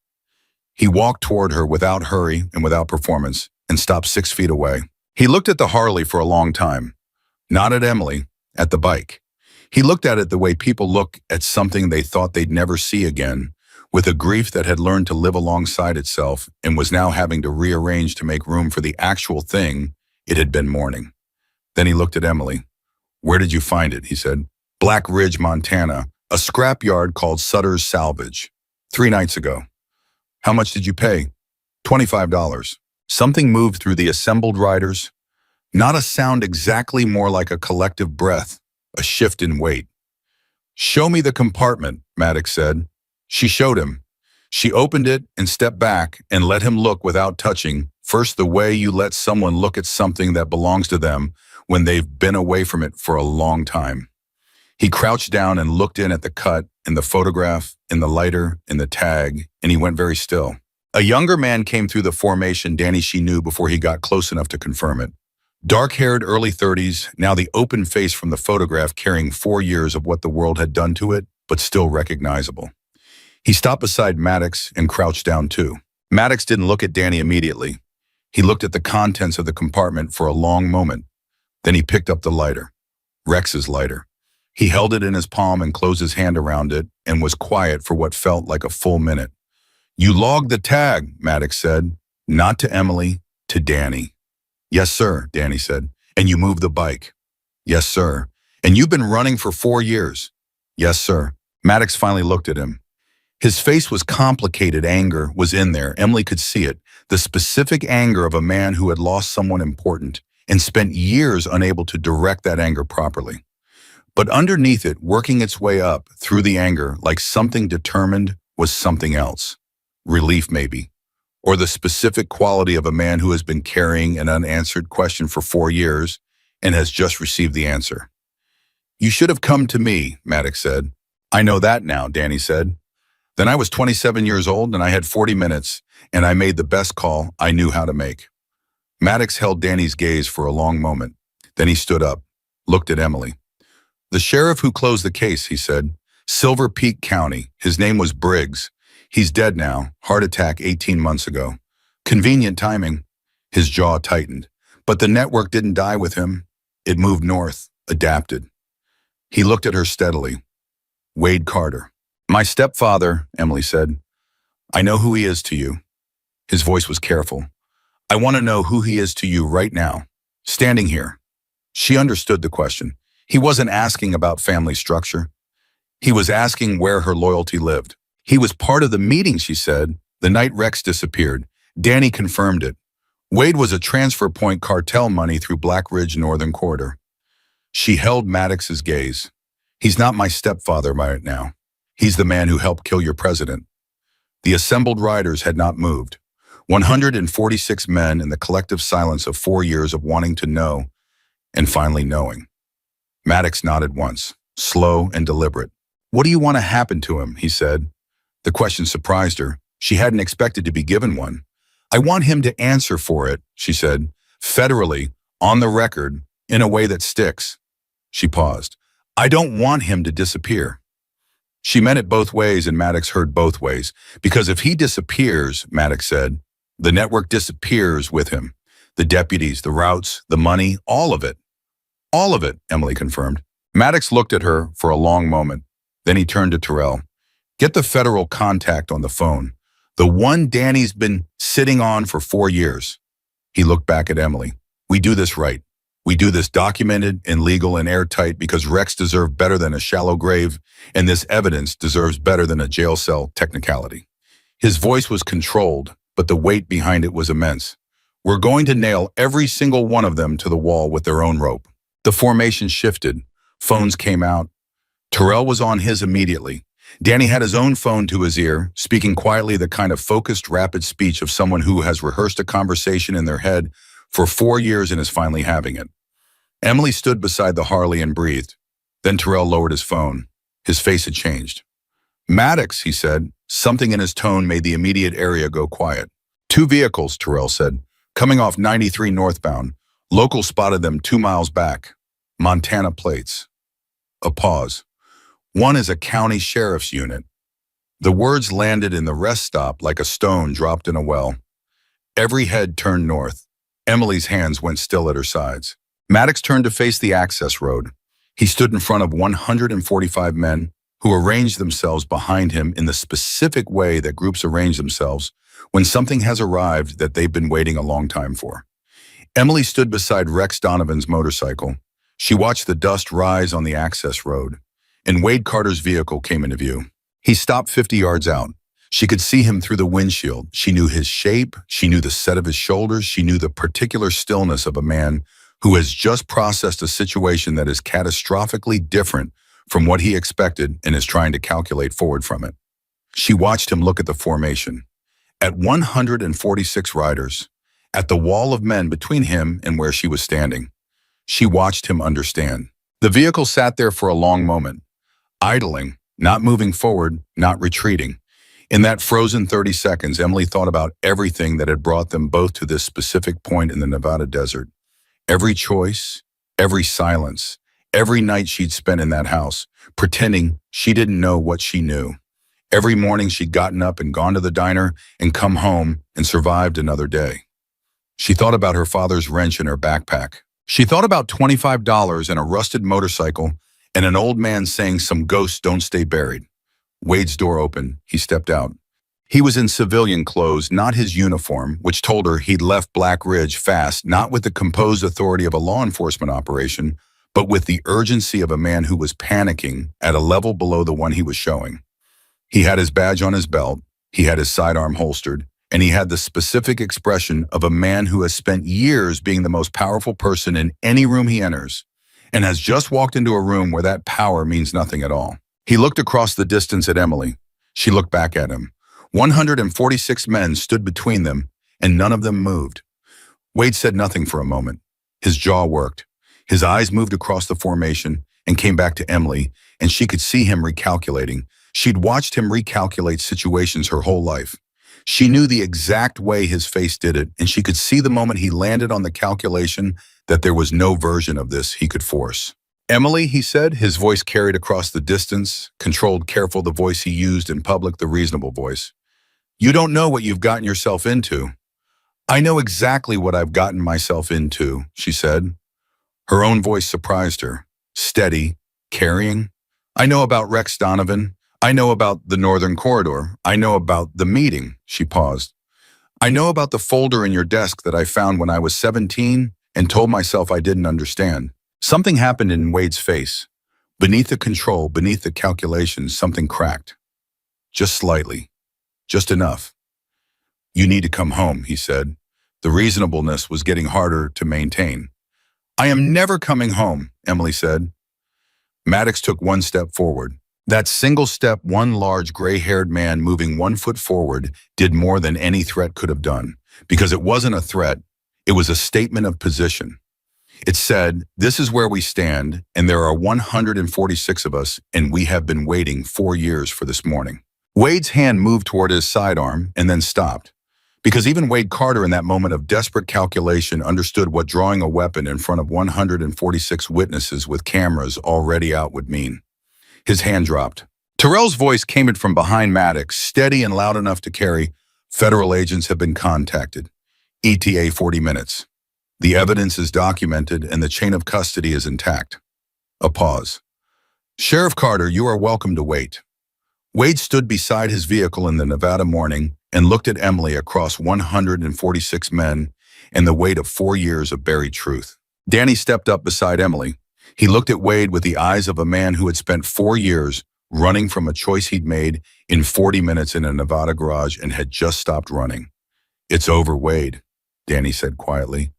A: He walked toward her without hurry and without performance, and stopped 6 feet away. He looked at the Harley for a long time. Not at Emily, at the bike. He looked at it the way people look at something they thought they'd never see again, with a grief that had learned to live alongside itself and was now having to rearrange to make room for the actual thing it had been mourning. Then he looked at Emily. "Where did you find it?" he said. "Black Ridge, Montana, a scrapyard called Sutter's Salvage. 3 nights ago." "How much did you pay?" $25. Something moved through the assembled riders. Not a sound exactly, more like a collective breath, a shift in weight. "Show me the compartment," Maddox said. She showed him. She opened it and stepped back and let him look without touching, first the way you let someone look at something that belongs to them when they've been away from it for a long time. He crouched down and looked in at the cut, in the photograph, in the lighter, in the tag, and he went very still. A younger man came through the formation Danny she knew before he got close enough to confirm it. Dark-haired, early 30s, now the open face from the photograph carrying 4 years of what the world had done to it, but still recognizable. He stopped beside Maddox and crouched down too. Maddox didn't look at Danny immediately. He looked at the contents of the compartment for a long moment. Then he picked up the lighter, Rex's lighter. He held it in his palm and closed his hand around it and was quiet for what felt like a full minute. "You logged the tag," Maddox said. Not to Emily, to Danny. "Yes, sir," Danny said. "And you moved the bike?" "Yes, sir." "And you've been running for 4 years?" "Yes, sir." Maddox finally looked at him. His face was complicated. Anger was in there. Emily could see it. The specific anger of a man who had lost someone important and spent years unable to direct that anger properly. But underneath it, working its way up through the anger, like something determined, was something else. Relief, maybe. Or the specific quality of a man who has been carrying an unanswered question for 4 years and has just received the answer. "You should have come to me," Maddox said. "I know that now," Danny said. "Then I was 27 years old and I had 40 minutes and I made the best call I knew how to make." Maddox held Danny's gaze for a long moment. Then he stood up, looked at Emily. "The sheriff who closed the case," he said. "Silver Peak County. His name was Briggs. He's dead now. Heart attack 18 months ago. Convenient timing." His jaw tightened. "But the network didn't die with him. It moved north, adapted." He looked at her steadily. "Wade Carter." "My stepfather," Emily said. "I know who he is to you." His voice was careful. "I want to know who he is to you right now, standing here." She understood the question. He wasn't asking about family structure. He was asking where her loyalty lived. "He was part of the meeting," she said, "the night Rex disappeared." Danny confirmed it. "Wade was a transfer point cartel money through Black Ridge Northern Corridor." She held Maddox's gaze. "He's not my stepfather right now. He's the man who helped kill your president." The assembled riders had not moved. 146 men in the collective silence of 4 years of wanting to know and finally knowing. Maddox nodded once, slow and deliberate. "What do you want to happen to him?" he said. The question surprised her. She hadn't expected to be given one. "I want him to answer for it," she said, "federally, on the record, in a way that sticks." She paused. "I don't want him to disappear." She meant it both ways, and Maddox heard both ways. "Because if he disappears," Maddox said, "the network disappears with him. The deputies, the routes, the money, all of it." "All of it," Emily confirmed. Maddox looked at her for a long moment. Then he turned to Terrell. "Get the federal contact on the phone. The one Danny's been sitting on for 4 years." He looked back at Emily. "We do this right. We do this documented and legal and airtight because Rex deserved better than a shallow grave, and this evidence deserves better than a jail cell technicality." His voice was controlled, but the weight behind it was immense. "We're going to nail every single one of them to the wall with their own rope." The formation shifted. Phones came out. Terrell was on his immediately. Danny had his own phone to his ear, speaking quietly, the kind of focused, rapid speech of someone who has rehearsed a conversation in their head for 4 years and is finally having it. Emily stood beside the Harley and breathed. Then Terrell lowered his phone. His face had changed. "Maddox," he said. Something in his tone made the immediate area go quiet. "2 vehicles," Terrell said, "coming off 93 northbound. Locals spotted them 2 miles back. Montana plates." A pause. "One is a county sheriff's unit." The words landed in the rest stop like a stone dropped in a well. Every head turned north. Emily's hands went still at her sides. Maddox turned to face the access road. He stood in front of 145 men who arranged themselves behind him in the specific way that groups arrange themselves when something has arrived that they've been waiting a long time for. Emily stood beside Rex Donovan's motorcycle. She watched the dust rise on the access road, and Wade Carter's vehicle came into view. He stopped 50 yards out. She could see him through the windshield. She knew his shape. She knew the set of his shoulders. She knew the particular stillness of a man who has just processed a situation that is catastrophically different from what he expected and is trying to calculate forward from it. She watched him look at the formation. At 146 riders, at the wall of men between him and where she was standing. She watched him understand. The vehicle sat there for a long moment, idling, not moving forward, not retreating. In that frozen 30 seconds, Emily thought about everything that had brought them both to this specific point in the Nevada desert. Every choice, every silence, every night she'd spent in that house, pretending she didn't know what she knew. Every morning she'd gotten up and gone to the diner and come home and survived another day. She thought about her father's wrench in her backpack. She thought about $25 and a rusted motorcycle and an old man saying some ghosts don't stay buried. Wade's door opened. He stepped out. He was in civilian clothes, not his uniform, which told her he'd left Black Ridge fast, not with the composed authority of a law enforcement operation, but with the urgency of a man who was panicking at a level below the one he was showing. He had his badge on his belt, he had his sidearm holstered, and he had the specific expression of a man who has spent years being the most powerful person in any room he enters, and has just walked into a room where that power means nothing at all. He looked across the distance at Emily. She looked back at him. 146 men stood between them, and none of them moved. Wade said nothing for a moment. His jaw worked. His eyes moved across the formation and came back to Emily, and she could see him recalculating. She'd watched him recalculate situations her whole life. She knew the exact way his face did it, and she could see the moment he landed on the calculation that there was no version of this he could force. "Emily," he said, his voice carried across the distance, controlled, careful, the voice he used in public, the reasonable voice. "You don't know what you've gotten yourself into." "I know exactly what I've gotten myself into," she said. Her own voice surprised her. Steady, carrying. "I know about Rex Donovan. I know about the Northern Corridor. I know about the meeting." She paused. "I know about the folder in your desk that I found when I was 17 and told myself I didn't understand." Something happened in Wade's face. Beneath the control, beneath the calculations, something cracked. Just slightly. Just enough. "You need to come home," he said. The reasonableness was getting harder to maintain. "I am never coming home," Emily said. Maddox took one step forward. That single step, one large gray-haired man moving 1 foot forward, did more than any threat could have done. Because it wasn't a threat, it was a statement of position. It said, "This is where we stand, and there are 146 of us, and we have been waiting 4 years for this morning." Wade's hand moved toward his sidearm and then stopped. Because even Wade Carter in that moment of desperate calculation understood what drawing a weapon in front of 146 witnesses with cameras already out would mean. His hand dropped. Terrell's voice came in from behind Maddox, steady and loud enough to carry, "Federal agents have been contacted. ETA 40 minutes. The evidence is documented and the chain of custody is intact." A pause. "Sheriff Carter, you are welcome to wait." Wade stood beside his vehicle in the Nevada morning and looked at Emily across 146 men and the weight of 4 years of buried truth. Danny stepped up beside Emily. He looked at Wade with the eyes of a man who had spent 4 years running from a choice he'd made in 40 minutes in a Nevada garage and had just stopped running. "It's over, Wade," Danny said quietly.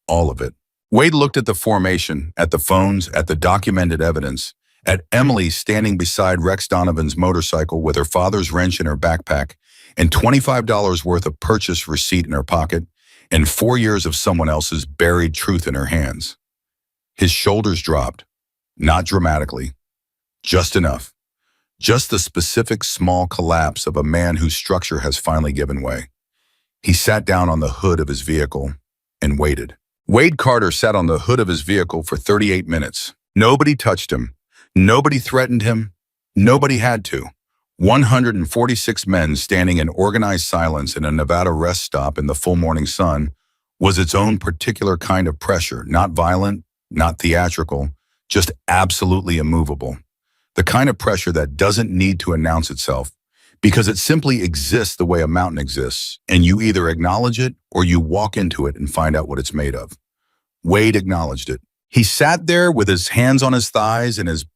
A: "All of it." Wade looked at the formation, at the phones, at the documented evidence, at Emily standing beside Rex Donovan's motorcycle with her father's wrench in her backpack and $25 worth of purchase receipt in her pocket and 4 years of someone else's buried truth in her hands. His shoulders dropped, not dramatically, just enough. Just the specific small collapse of a man whose structure has finally given way. He sat down on the hood of his vehicle and waited. Wade Carter sat on the hood of his vehicle for 38 minutes. Nobody touched him. Nobody threatened him. Nobody had to. 146 men standing in organized silence in a Nevada rest stop in the full morning sun was its own particular kind of pressure, not violent, not theatrical, just absolutely immovable. The kind of pressure that doesn't need to announce itself, because it simply exists the way a mountain exists, and you either acknowledge it or you walk into it and find out what it's made of. Wade acknowledged it. He sat there with his hands on his thighs and his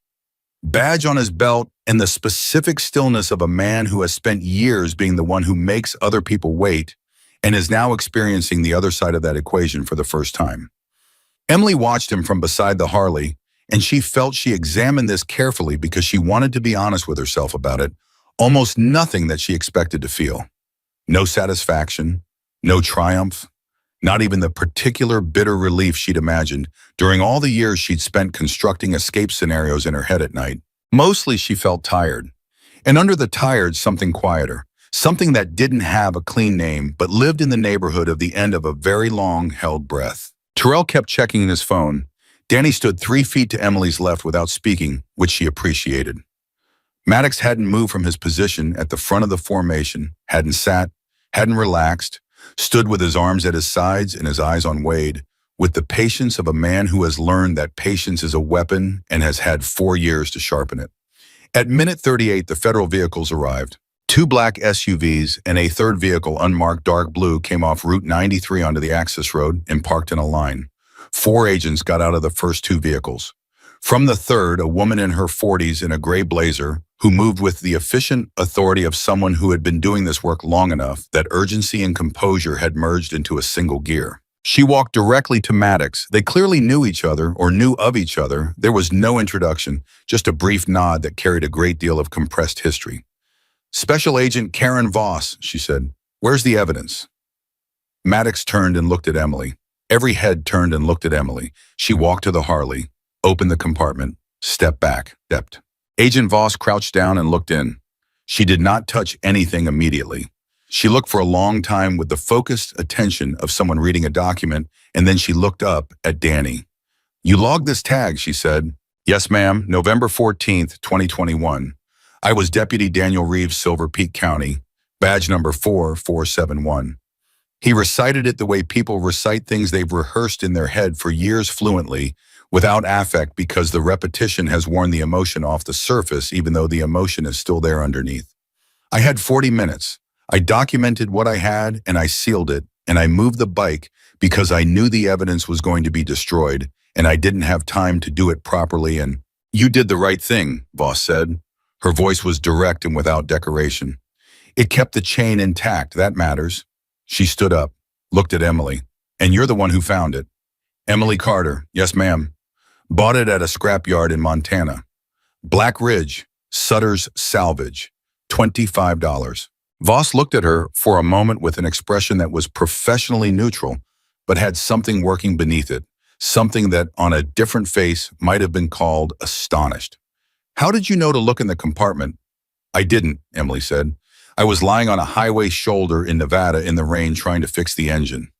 A: badge on his belt and the specific stillness of a man who has spent years being the one who makes other people wait and is now experiencing the other side of that equation for the first time. Emily watched him from beside the Harley, and she felt she examined this carefully because she wanted to be honest with herself about it. Almost nothing that she expected to feel. No satisfaction, no triumph, not even the particular bitter relief she'd imagined during all the years she'd spent constructing escape scenarios in her head at night. Mostly she felt tired. And under the tired, something quieter. Something that didn't have a clean name, but lived in the neighborhood of the end of a very long held breath. Terrell kept checking his phone. Danny stood 3 feet to Emily's left without speaking, which she appreciated. Maddox hadn't moved from his position at the front of the formation, hadn't sat, hadn't relaxed, stood with his arms at his sides and his eyes on Wade, with the patience of a man who has learned that patience is a weapon and has had 4 years to sharpen it. At minute 38, the federal vehicles arrived. 2 black SUVs and a third vehicle, unmarked dark blue, came off Route 93 onto the access road and parked in a line. 4 agents got out of the first 2 vehicles. From the third, a woman in her 40s in a gray blazer, who moved with the efficient authority of someone who had been doing this work long enough that urgency and composure had merged into a single gear. She walked directly to Maddox. They clearly knew each other or knew of each other. There was no introduction, just a brief nod that carried a great deal of compressed history. "Special Agent Karen Voss," she said. "Where's the evidence?" Maddox turned and looked at Emily. Every head turned and looked at Emily. She walked to the Harley, opened the compartment, stepped back, stepped. Agent Voss crouched down and looked in. She did not touch anything immediately. She looked for a long time with the focused attention of someone reading a document, and then she looked up at Danny. "You logged this tag," she said. "Yes, ma'am, November 14th, 2021. I was Deputy Daniel Reeves, Silver Peak County, badge number 4471. He recited it the way people recite things they've rehearsed in their head for years fluently, without affect, because the repetition has worn the emotion off the surface, even though the emotion is still there underneath. I had 40 minutes. I documented what I had, and I sealed it, and I moved the bike because I knew the evidence was going to be destroyed, and I didn't have time to do it properly, and—" "You did the right thing," Voss said. Her voice was direct and without decoration. "It kept the chain intact, that matters." She stood up, looked at Emily. "And you're the one who found it." "Emily Carter, yes ma'am. Bought it at a scrapyard in Montana. Black Ridge, Sutter's Salvage, $25. Voss looked at her for a moment with an expression that was professionally neutral, but had something working beneath it, something that on a different face might have been called astonished. "How did you know to look in the compartment?" "I didn't," Emily said. "I was lying on a highway shoulder in Nevada in the rain trying to fix the engine.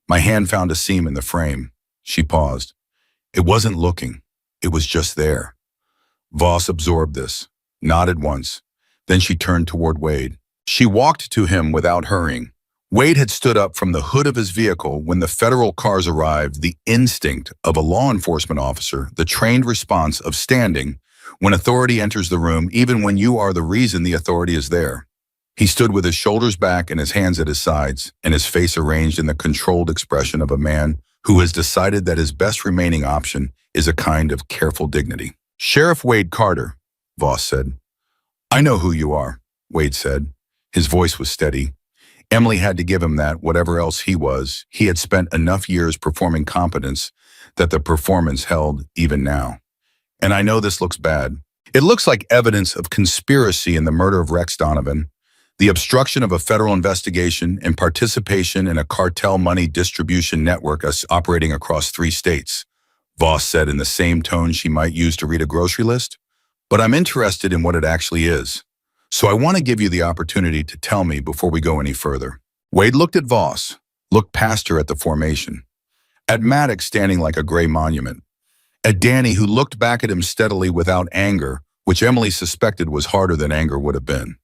A: My hand found a seam in the frame." She paused. "It wasn't looking. It was just there." Voss absorbed this, nodded once. Then she turned toward Wade. She walked to him without hurrying. Wade had stood up from the hood of his vehicle when the federal cars arrived, the instinct of a law enforcement officer, the trained response of standing when authority enters the room, even when you are the reason the authority is there. He stood with his shoulders back and his hands at his sides, and his face arranged in the controlled expression of a man who has decided that his best remaining option is a kind of careful dignity. "Sheriff Wade Carter," Voss said. "I know who you are," Wade said. His voice was steady. Emily had to give him that, whatever else he was. He had spent enough years performing competence that the performance held even now. "And I know this looks bad. It looks like evidence of conspiracy in the murder of Rex Donovan, the obstruction of a federal investigation, and participation in a cartel money distribution network operating across 3 states, Voss said in the same tone she might use to read a grocery list. "But I'm interested in what it actually is. So I want to give you the opportunity to tell me before we go any further." Wade looked at Voss, looked past her at the formation, at Maddox standing like a gray monument, at Danny who looked back at him steadily without anger, which Emily suspected was harder than anger would have been.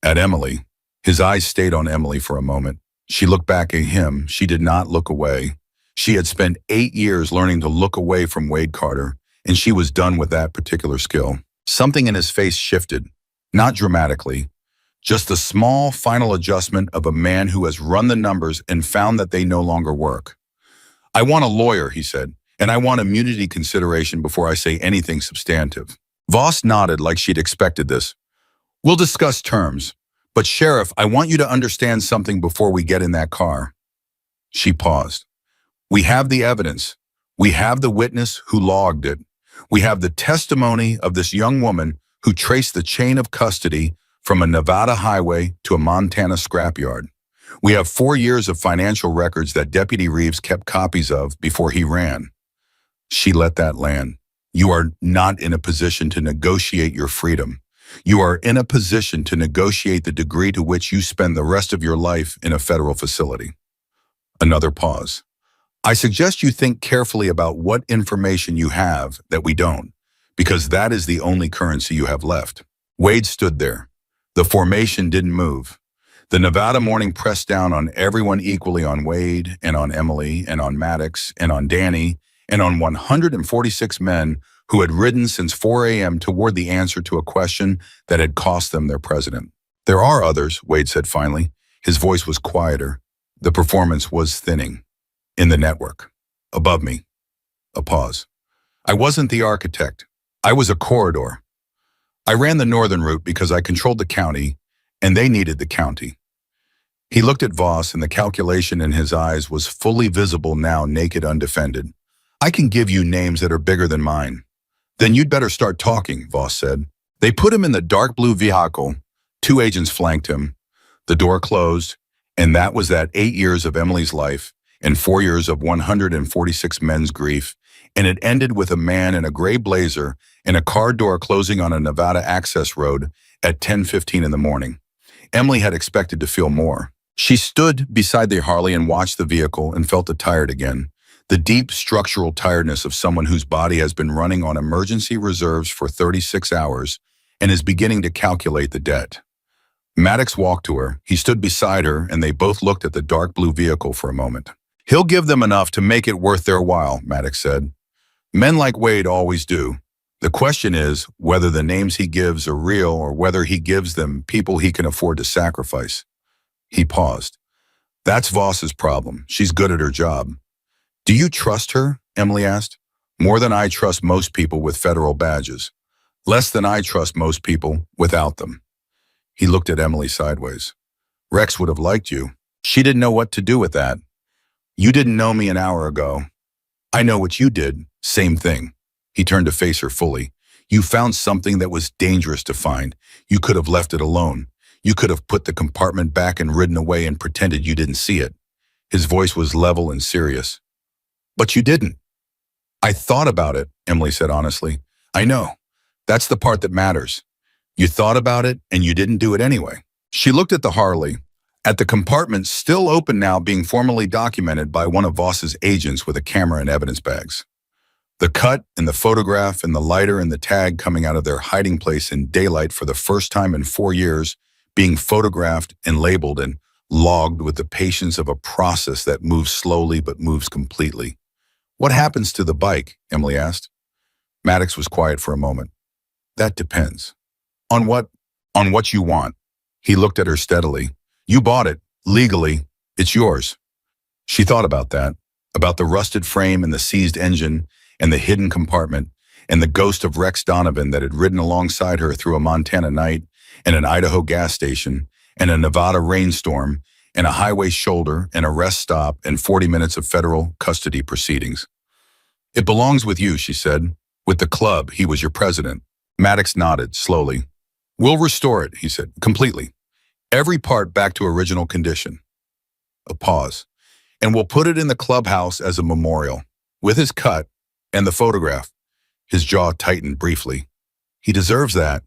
A: At Emily. His eyes stayed on Emily for a moment. She looked back at him. She did not look away. She had spent 8 years learning to look away from Wade Carter, and she was done with that particular skill. Something in his face shifted, not dramatically, just the small final adjustment of a man who has run the numbers and found that they no longer work. "I want a lawyer," he said, "and I want immunity consideration before I say anything substantive." Voss nodded like she'd expected this. "We'll discuss terms, but Sheriff, I want you to understand something before we get in that car." She paused. "We have the evidence. We have the witness who logged it. We have the testimony of this young woman who traced the chain of custody from a Nevada highway to a Montana scrapyard. We have 4 years of financial records that Deputy Reeves kept copies of before he ran." She let that land. "You are not in a position to negotiate your freedom. You are in a position to negotiate the degree to which you spend the rest of your life in a federal facility." Another pause. "I suggest you think carefully about what information you have that we don't, because that is the only currency you have left." Wade stood there. The formation didn't move. The Nevada morning pressed down on everyone equally, on Wade and on Emily and on Maddox and on Danny and on 146 men who had ridden since 4 a.m. toward the answer to a question that had cost them their president. There are others, Wade said finally. His voice was quieter. The performance was thinning. In the network. Above me. A pause. I wasn't the architect. I was a corridor. I ran the northern route because I controlled the county, and they needed the county. He looked at Voss, and the calculation in his eyes was fully visible now, naked, undefended. I can give you names that are bigger than mine. Then you'd better start talking, Voss said. They put him in the dark blue vehicle. 2 agents flanked him. The door closed, and that was that 8 years of Emily's life and 4 years of 146 men's grief, and it ended with a man in a gray blazer and a car door closing on a Nevada access road at 10:15 in the morning. Emily had expected to feel more. She stood beside the Harley and watched the vehicle and felt tired again. The deep structural tiredness of someone whose body has been running on emergency reserves for 36 hours and is beginning to calculate the debt. Maddox walked to her. He stood beside her, and they both looked at the dark blue vehicle for a moment. He'll give them enough to make it worth their while, Maddox said. Men like Wade always do. The question is whether the names he gives are real or whether he gives them people he can afford to sacrifice. He paused. That's Voss's problem. She's good at her job. Do you trust her? Emily asked. More than I trust most people with federal badges. Less than I trust most people without them. He looked at Emily sideways. Rex would have liked you. She didn't know what to do with that. You didn't know me an hour ago. I know what you did. Same thing. He turned to face her fully. You found something that was dangerous to find. You could have left it alone. You could have put the compartment back and ridden away and pretended you didn't see it. His voice was level and serious. But you didn't. I thought about it, Emily said honestly. I know. That's the part that matters. You thought about it, and you didn't do it anyway. She looked at the Harley, at the compartment still open now, being formally documented by one of Voss's agents with a camera and evidence bags. The cut and the photograph and the lighter and the tag coming out of their hiding place in daylight for the first time in 4 years, being photographed and labeled and logged with the patience of a process that moves slowly but moves completely. What happens to the bike? Emily asked. Maddox was quiet for a moment. That depends. On what? On what you want. He looked at her steadily. You bought it, legally. It's yours. She thought about that, about the rusted frame and the seized engine and the hidden compartment and the ghost of Rex Donovan that had ridden alongside her through a Montana night and an Idaho gas station and a Nevada rainstorm and a highway shoulder and a rest stop and 40 minutes of federal custody proceedings. It belongs with you, she said. With the club, he was your president. Maddox nodded slowly. We'll restore it, he said, completely. Every part back to original condition. A pause. And we'll put it in the clubhouse as a memorial, with his cut and the photograph. His jaw tightened briefly. He deserves that.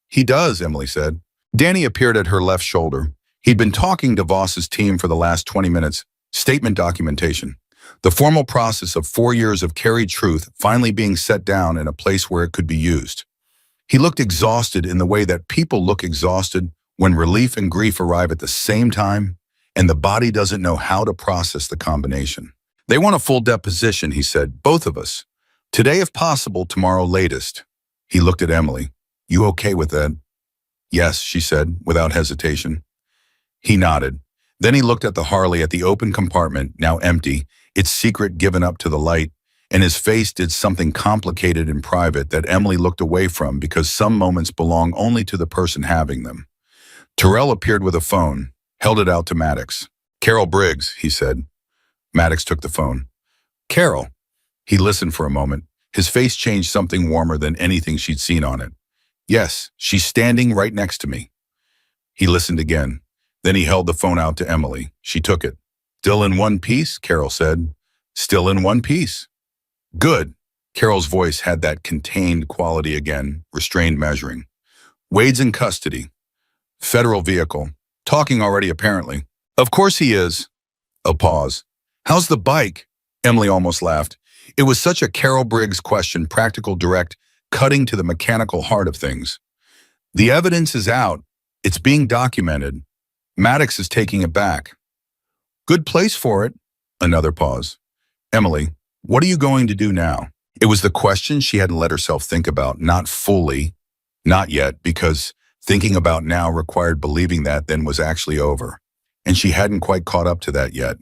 A: He does, Emily said. Danny appeared at her left shoulder. He'd been talking to Voss's team for the last 20 minutes. Statement documentation. The formal process of 4 years of carried truth finally being set down in a place where it could be used. He looked exhausted in the way that people look exhausted when relief and grief arrive at the same time and the body doesn't know how to process the combination. They want a full deposition, he said, both of us. Today if possible, tomorrow latest. He looked at Emily. You okay with that? Yes, she said, without hesitation. He nodded. Then he looked at the Harley at the open compartment, now empty, its secret given up to the light, and his face did something complicated and private that Emily looked away from because some moments belong only to the person having them. Terrell appeared with a phone, held it out to Maddox. Carol Briggs, he said. Maddox took the phone. Carol. He listened for a moment. His face changed something warmer than anything she'd seen on it. Yes, she's standing right next to me. He listened again. Then he held the phone out to Emily. She took it. Still in one piece, Carol said. Still in one piece. Good. Carol's voice had that contained quality again, restrained measuring. Wade's in custody. Federal vehicle. Talking already, apparently. Of course he is. A pause. How's the bike? Emily almost laughed. It was such a Carol Briggs question, practical, direct, cutting to the mechanical heart of things. The evidence is out. It's being documented. Maddox is taking it back. Good place for it. Another pause. Emily, what are you going to do now? It was the question she hadn't let herself think about, not fully, not yet, because thinking about now required believing that then was actually over. And she hadn't quite caught up to that yet.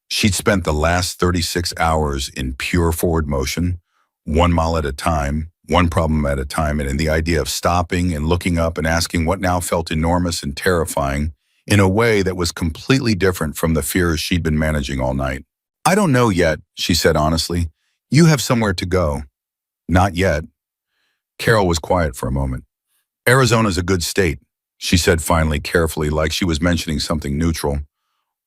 A: She'd spent the last 36 hours in pure forward motion, 1 mile at a time, one problem at a time, and in the idea of stopping and looking up and asking what now felt enormous and terrifying in a way that was completely different from the fears she'd been managing all night. I don't know yet, she said honestly. You have somewhere to go. Not yet. Carol was quiet for a moment. Arizona's a good state, she said finally, carefully, like she was mentioning something neutral.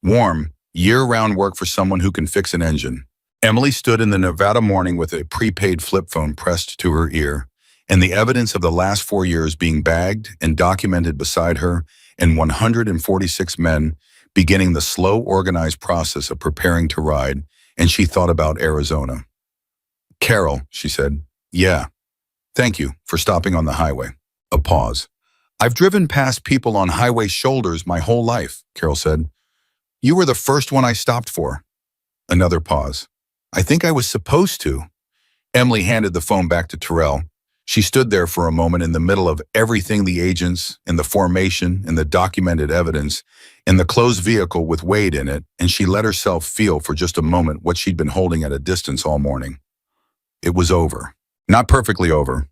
A: Warm, year-round work for someone who can fix an engine. Emily stood in the Nevada morning with a prepaid flip phone pressed to her ear, and the evidence of the last 4 years being bagged and documented beside her, and 146 men beginning the slow, organized process of preparing to ride, and she thought about Arizona. Carol, she said, yeah, thank you for stopping on the highway. A pause. I've driven past people on highway shoulders my whole life, Carol said. You were the first one I stopped for. Another pause. I think I was supposed to. Emily handed the phone back to Terrell. She stood there for a moment in the middle of everything, the agents and the formation and the documented evidence in the closed vehicle with Wade in it, and she let herself feel for just a moment what she'd been holding at a distance all morning. It was over. Not perfectly over.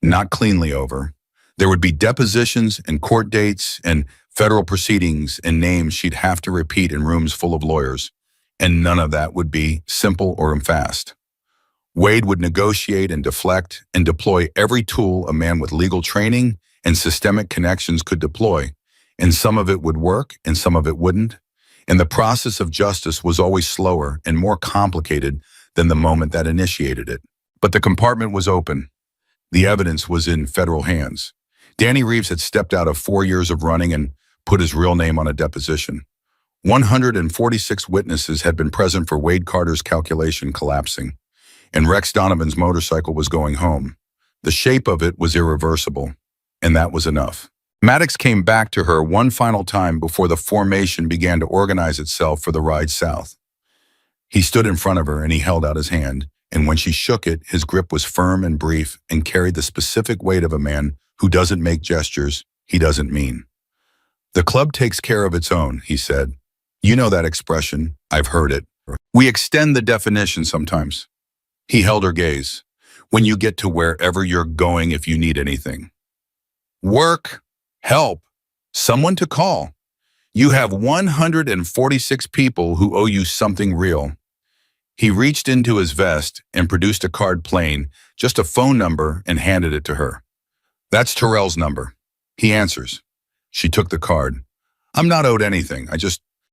A: Not cleanly over. There would be depositions and court dates and federal proceedings and names she'd have to repeat in rooms full of lawyers, and none of that would be simple or fast. Wade would negotiate and deflect and deploy every tool a man with legal training and systemic connections could deploy, and some of it would work and some of it wouldn't, and the process of justice was always slower and more complicated than the moment that initiated it. But the compartment was open. The evidence was in federal hands. Danny Reeves had stepped out of 4 years of running and put his real name on a deposition. 146 witnesses had been present for Wade Carter's calculation collapsing, and Rex Donovan's motorcycle was going home. The shape of it was irreversible, and that was enough. Maddox came back to her one final time before the formation began to organize itself for the ride south. He stood in front of her and he held out his hand, and when she shook it, his grip was firm and brief and carried the specific weight of a man who doesn't make gestures he doesn't mean. The club takes care of its own, he said. You know that expression. I've heard it. We extend the definition sometimes. He held her gaze. When you get to wherever you're going if you need anything. Work, help, someone to call. You have 146 people who owe you something real. He reached into his vest and produced a card plain, just a phone number, and handed it to her. That's Terrell's number. He answers. She took the card. I'm not owed anything.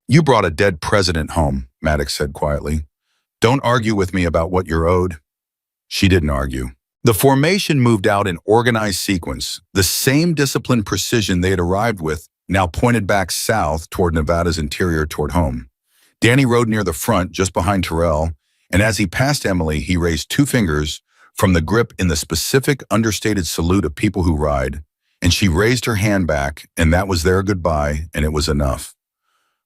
A: You brought a dead president home, Maddox said quietly. Don't argue with me about what you're owed. She didn't argue. The formation moved out in organized sequence. The same disciplined precision they had arrived with now pointed back south toward Nevada's interior toward home. Danny rode near the front, just behind Terrell, and as he passed Emily, he raised 2 fingers from the grip in the specific understated salute of people who ride, and she raised her hand back, and that was their goodbye, and it was enough.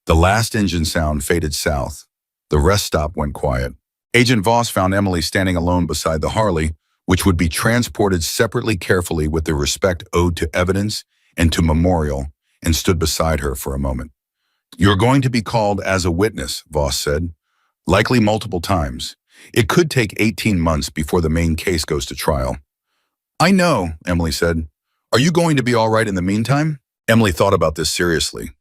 A: The last engine sound faded south. The rest stop went quiet. Agent Voss found Emily standing alone beside the Harley, which would be transported separately carefully with the respect owed to evidence and to memorial, and stood beside her for a moment. You're going to be called as a witness, Voss said, likely multiple times. It could take 18 months before the main case goes to trial. I know, Emily said. Are you going to be all right in the meantime? Emily thought about this seriously.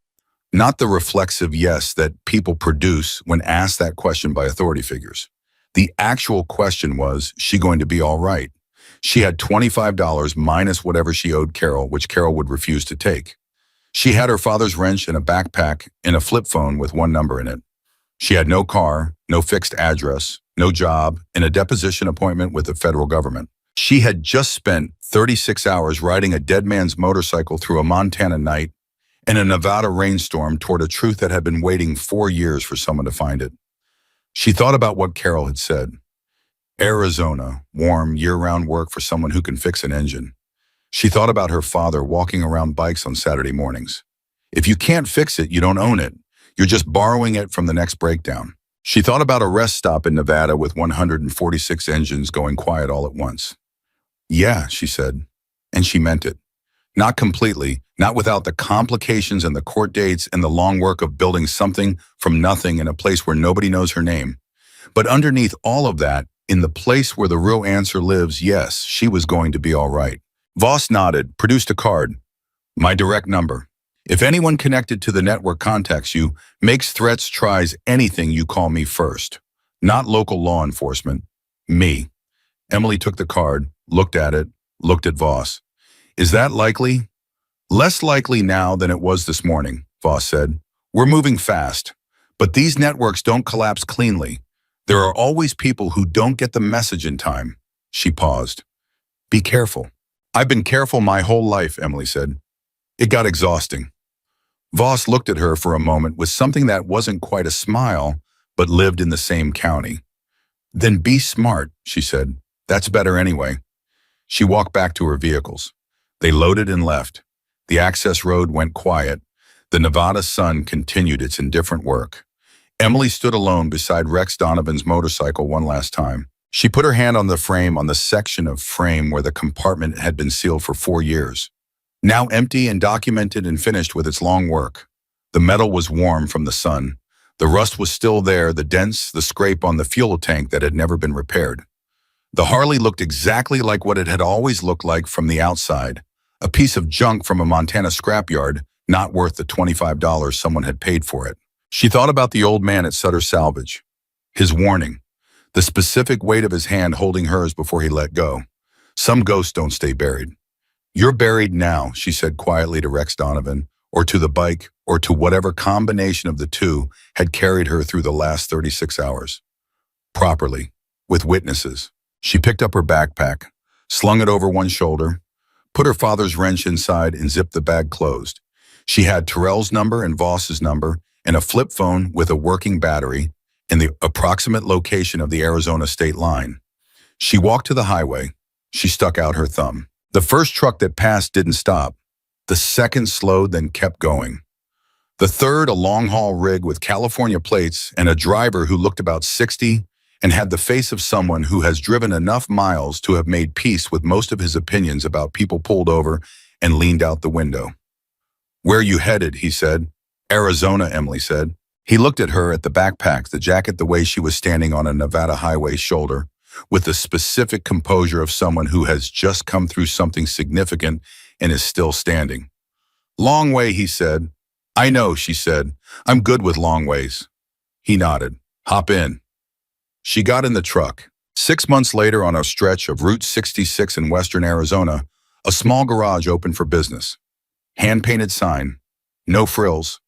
A: Not the reflexive yes that people produce when asked that question by authority figures. The actual question was, she going to be all right? She had $25 minus whatever she owed Carol, which Carol would refuse to take. She had her father's wrench and a backpack and a flip phone with 1 number in it. She had no car, no fixed address, no job, and a deposition appointment with the federal government. She had just spent 36 hours riding a dead man's motorcycle through a Montana night and a Nevada rainstorm toward a truth that had been waiting 4 years for someone to find it. She thought about what Carol had said. Arizona, warm, year-round work for someone who can fix an engine. She thought about her father walking around bikes on Saturday mornings. If you can't fix it, you don't own it. You're just borrowing it from the next breakdown. She thought about a rest stop in Nevada with 146 engines going quiet all at once. Yeah, she said, and she meant it. Not completely, not without the complications and the court dates and the long work of building something from nothing in a place where nobody knows her name. But underneath all of that, in the place where the real answer lives, yes, she was going to be all right. Voss nodded, produced a card. My direct number. If anyone connected to the network contacts you, makes threats, tries anything, you call me first. Not local law enforcement. Me. Emily took the card, looked at it, looked at Voss. Is that likely? Less likely now than it was this morning, Voss said. We're moving fast. But these networks don't collapse cleanly. There are always people who don't get the message in time. She paused. Be careful. I've been careful my whole life, Emily said. It got exhausting. Voss looked at her for a moment with something that wasn't quite a smile, but lived in the same county. Then be smart, she said. That's better anyway. She walked back to her vehicles. They loaded and left. The access road went quiet. The Nevada sun continued its indifferent work. Emily stood alone beside Rex Donovan's motorcycle one last time. She put her hand on the frame, on the section of frame where the compartment had been sealed for 4 years. Now empty and documented and finished with its long work. The metal was warm from the sun. The rust was still there, the dents, the scrape on the fuel tank that had never been repaired. The Harley looked exactly like what it had always looked like from the outside. A piece of junk from a Montana scrapyard, not worth the $25 someone had paid for it. She thought about the old man at Sutter Salvage. His warning. The specific weight of his hand holding hers before he let go. Some ghosts don't stay buried. You're buried now, she said quietly to Rex Donovan, or to the bike, or to whatever combination of the two had carried her through the last 36 hours. Properly, with witnesses. She picked up her backpack, slung it over one shoulder, put her father's wrench inside and zipped the bag closed. She had Terrell's number and Voss's number and a flip phone with a working battery and the approximate location of the Arizona state line. She walked to the highway. She stuck out her thumb. The first truck that passed didn't stop. The second slowed, then kept going. The third, a long-haul rig with California plates and a driver who looked about 60 and had the face of someone who has driven enough miles to have made peace with most of his opinions about people pulled over and leaned out the window. Where are you headed? He said. Arizona, Emily said. He looked at her, at the backpack, the jacket, the way she was standing on a Nevada highway shoulder, with the specific composure of someone who has just come through something significant and is still standing. Long way, he said. I know, she said. I'm good with long ways. He nodded. Hop in. She got in the truck. 6 months later, on a stretch of Route 66 in western Arizona, a small garage opened for business. Hand-painted sign. No frills.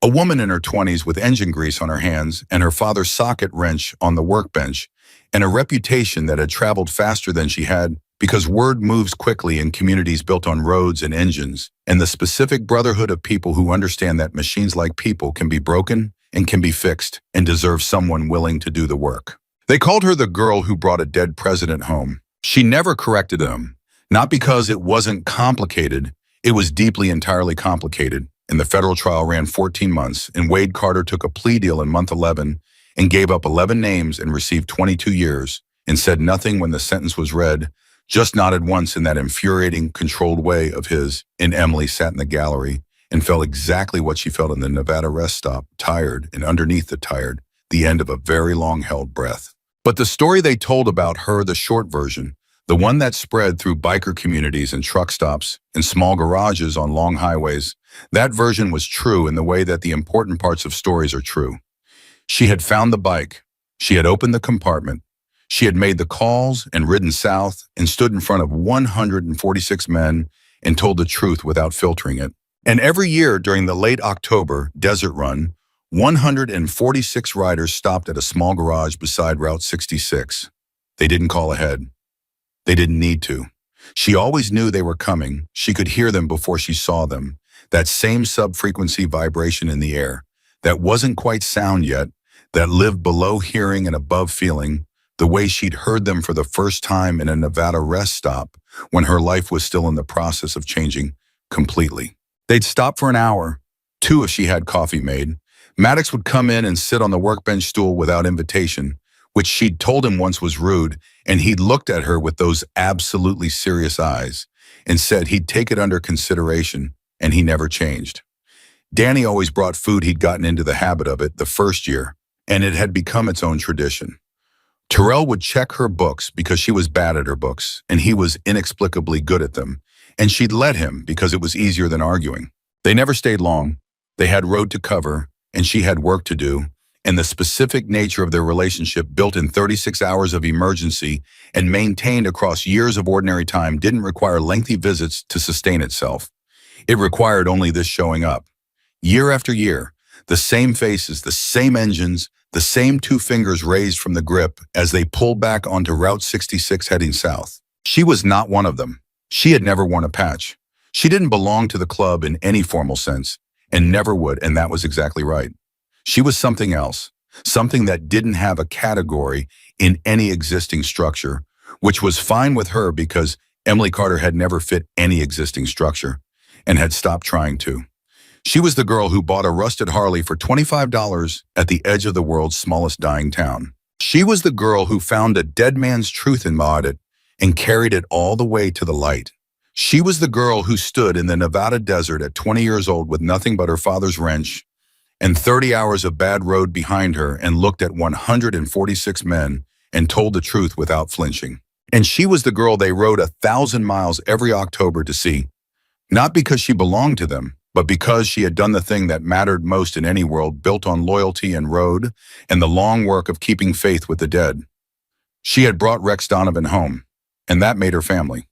A: A woman in her 20s with engine grease on her hands and her father's socket wrench on the workbench, and a reputation that had traveled faster than she had because word moves quickly in communities built on roads and engines, and the specific brotherhood of people who understand that machines like people can be broken and can be fixed and deserve someone willing to do the work. They called her the girl who brought a dead president home. She never corrected them, not because it wasn't complicated. It was deeply, entirely complicated, and the federal trial ran 14 months, and Wade Carter took a plea deal in month 11 and gave up 11 names and received 22 years and said nothing when the sentence was read, just nodded once in that infuriating, controlled way of his, and Emily sat in the gallery and felt exactly what she felt in the Nevada rest stop, tired, and underneath the tired, the end of a very long-held breath. But the story they told about her, the short version, the one that spread through biker communities and truck stops and small garages on long highways, that version was true in the way that the important parts of stories are true. She had found the bike. She had opened the compartment. She had made the calls and ridden south and stood in front of 146 men and told the truth without filtering it. And every year during the late October desert run, 146 riders stopped at a small garage beside Route 66. They didn't call ahead. They didn't need to. She always knew they were coming. She could hear them before she saw them. That same sub-frequency vibration in the air, that wasn't quite sound yet, that lived below hearing and above feeling, the way she'd heard them for the first time in a Nevada rest stop when her life was still in the process of changing completely. They'd stop for an hour, two if she had coffee made. Maddox would come in and sit on the workbench stool without invitation, which she'd told him once was rude, and he'd looked at her with those absolutely serious eyes and said he'd take it under consideration, and he never changed. Danny always brought food. He'd gotten into the habit of it the first year, and it had become its own tradition. Terrell would check her books because she was bad at her books, and he was inexplicably good at them, and she'd let him because it was easier than arguing. They never stayed long. They had road to cover, and she had work to do, and the specific nature of their relationship, built in 36 hours of emergency and maintained across years of ordinary time, didn't require lengthy visits to sustain itself. It required only this showing up. Year after year, the same faces, the same engines, the same two fingers raised from the grip as they pulled back onto Route 66 heading south. She was not one of them. She had never worn a patch. She didn't belong to the club in any formal sense, and never would, and that was exactly right. She was something else, something that didn't have a category in any existing structure, which was fine with her because Emily Carter had never fit any existing structure and had stopped trying to. She was the girl who bought a rusted Harley for $25 at the edge of the world's smallest dying town. She was the girl who found a dead man's truth in Maudit and carried it all the way to the light. She was the girl who stood in the Nevada desert at 20 years old with nothing but her father's wrench and 30 hours of bad road behind her and looked at 146 men and told the truth without flinching. And she was the girl they rode 1,000 miles every October to see, not because she belonged to them, but because she had done the thing that mattered most in any world built on loyalty and road and the long work of keeping faith with the dead. She had brought Rex Donovan home, and that made her family.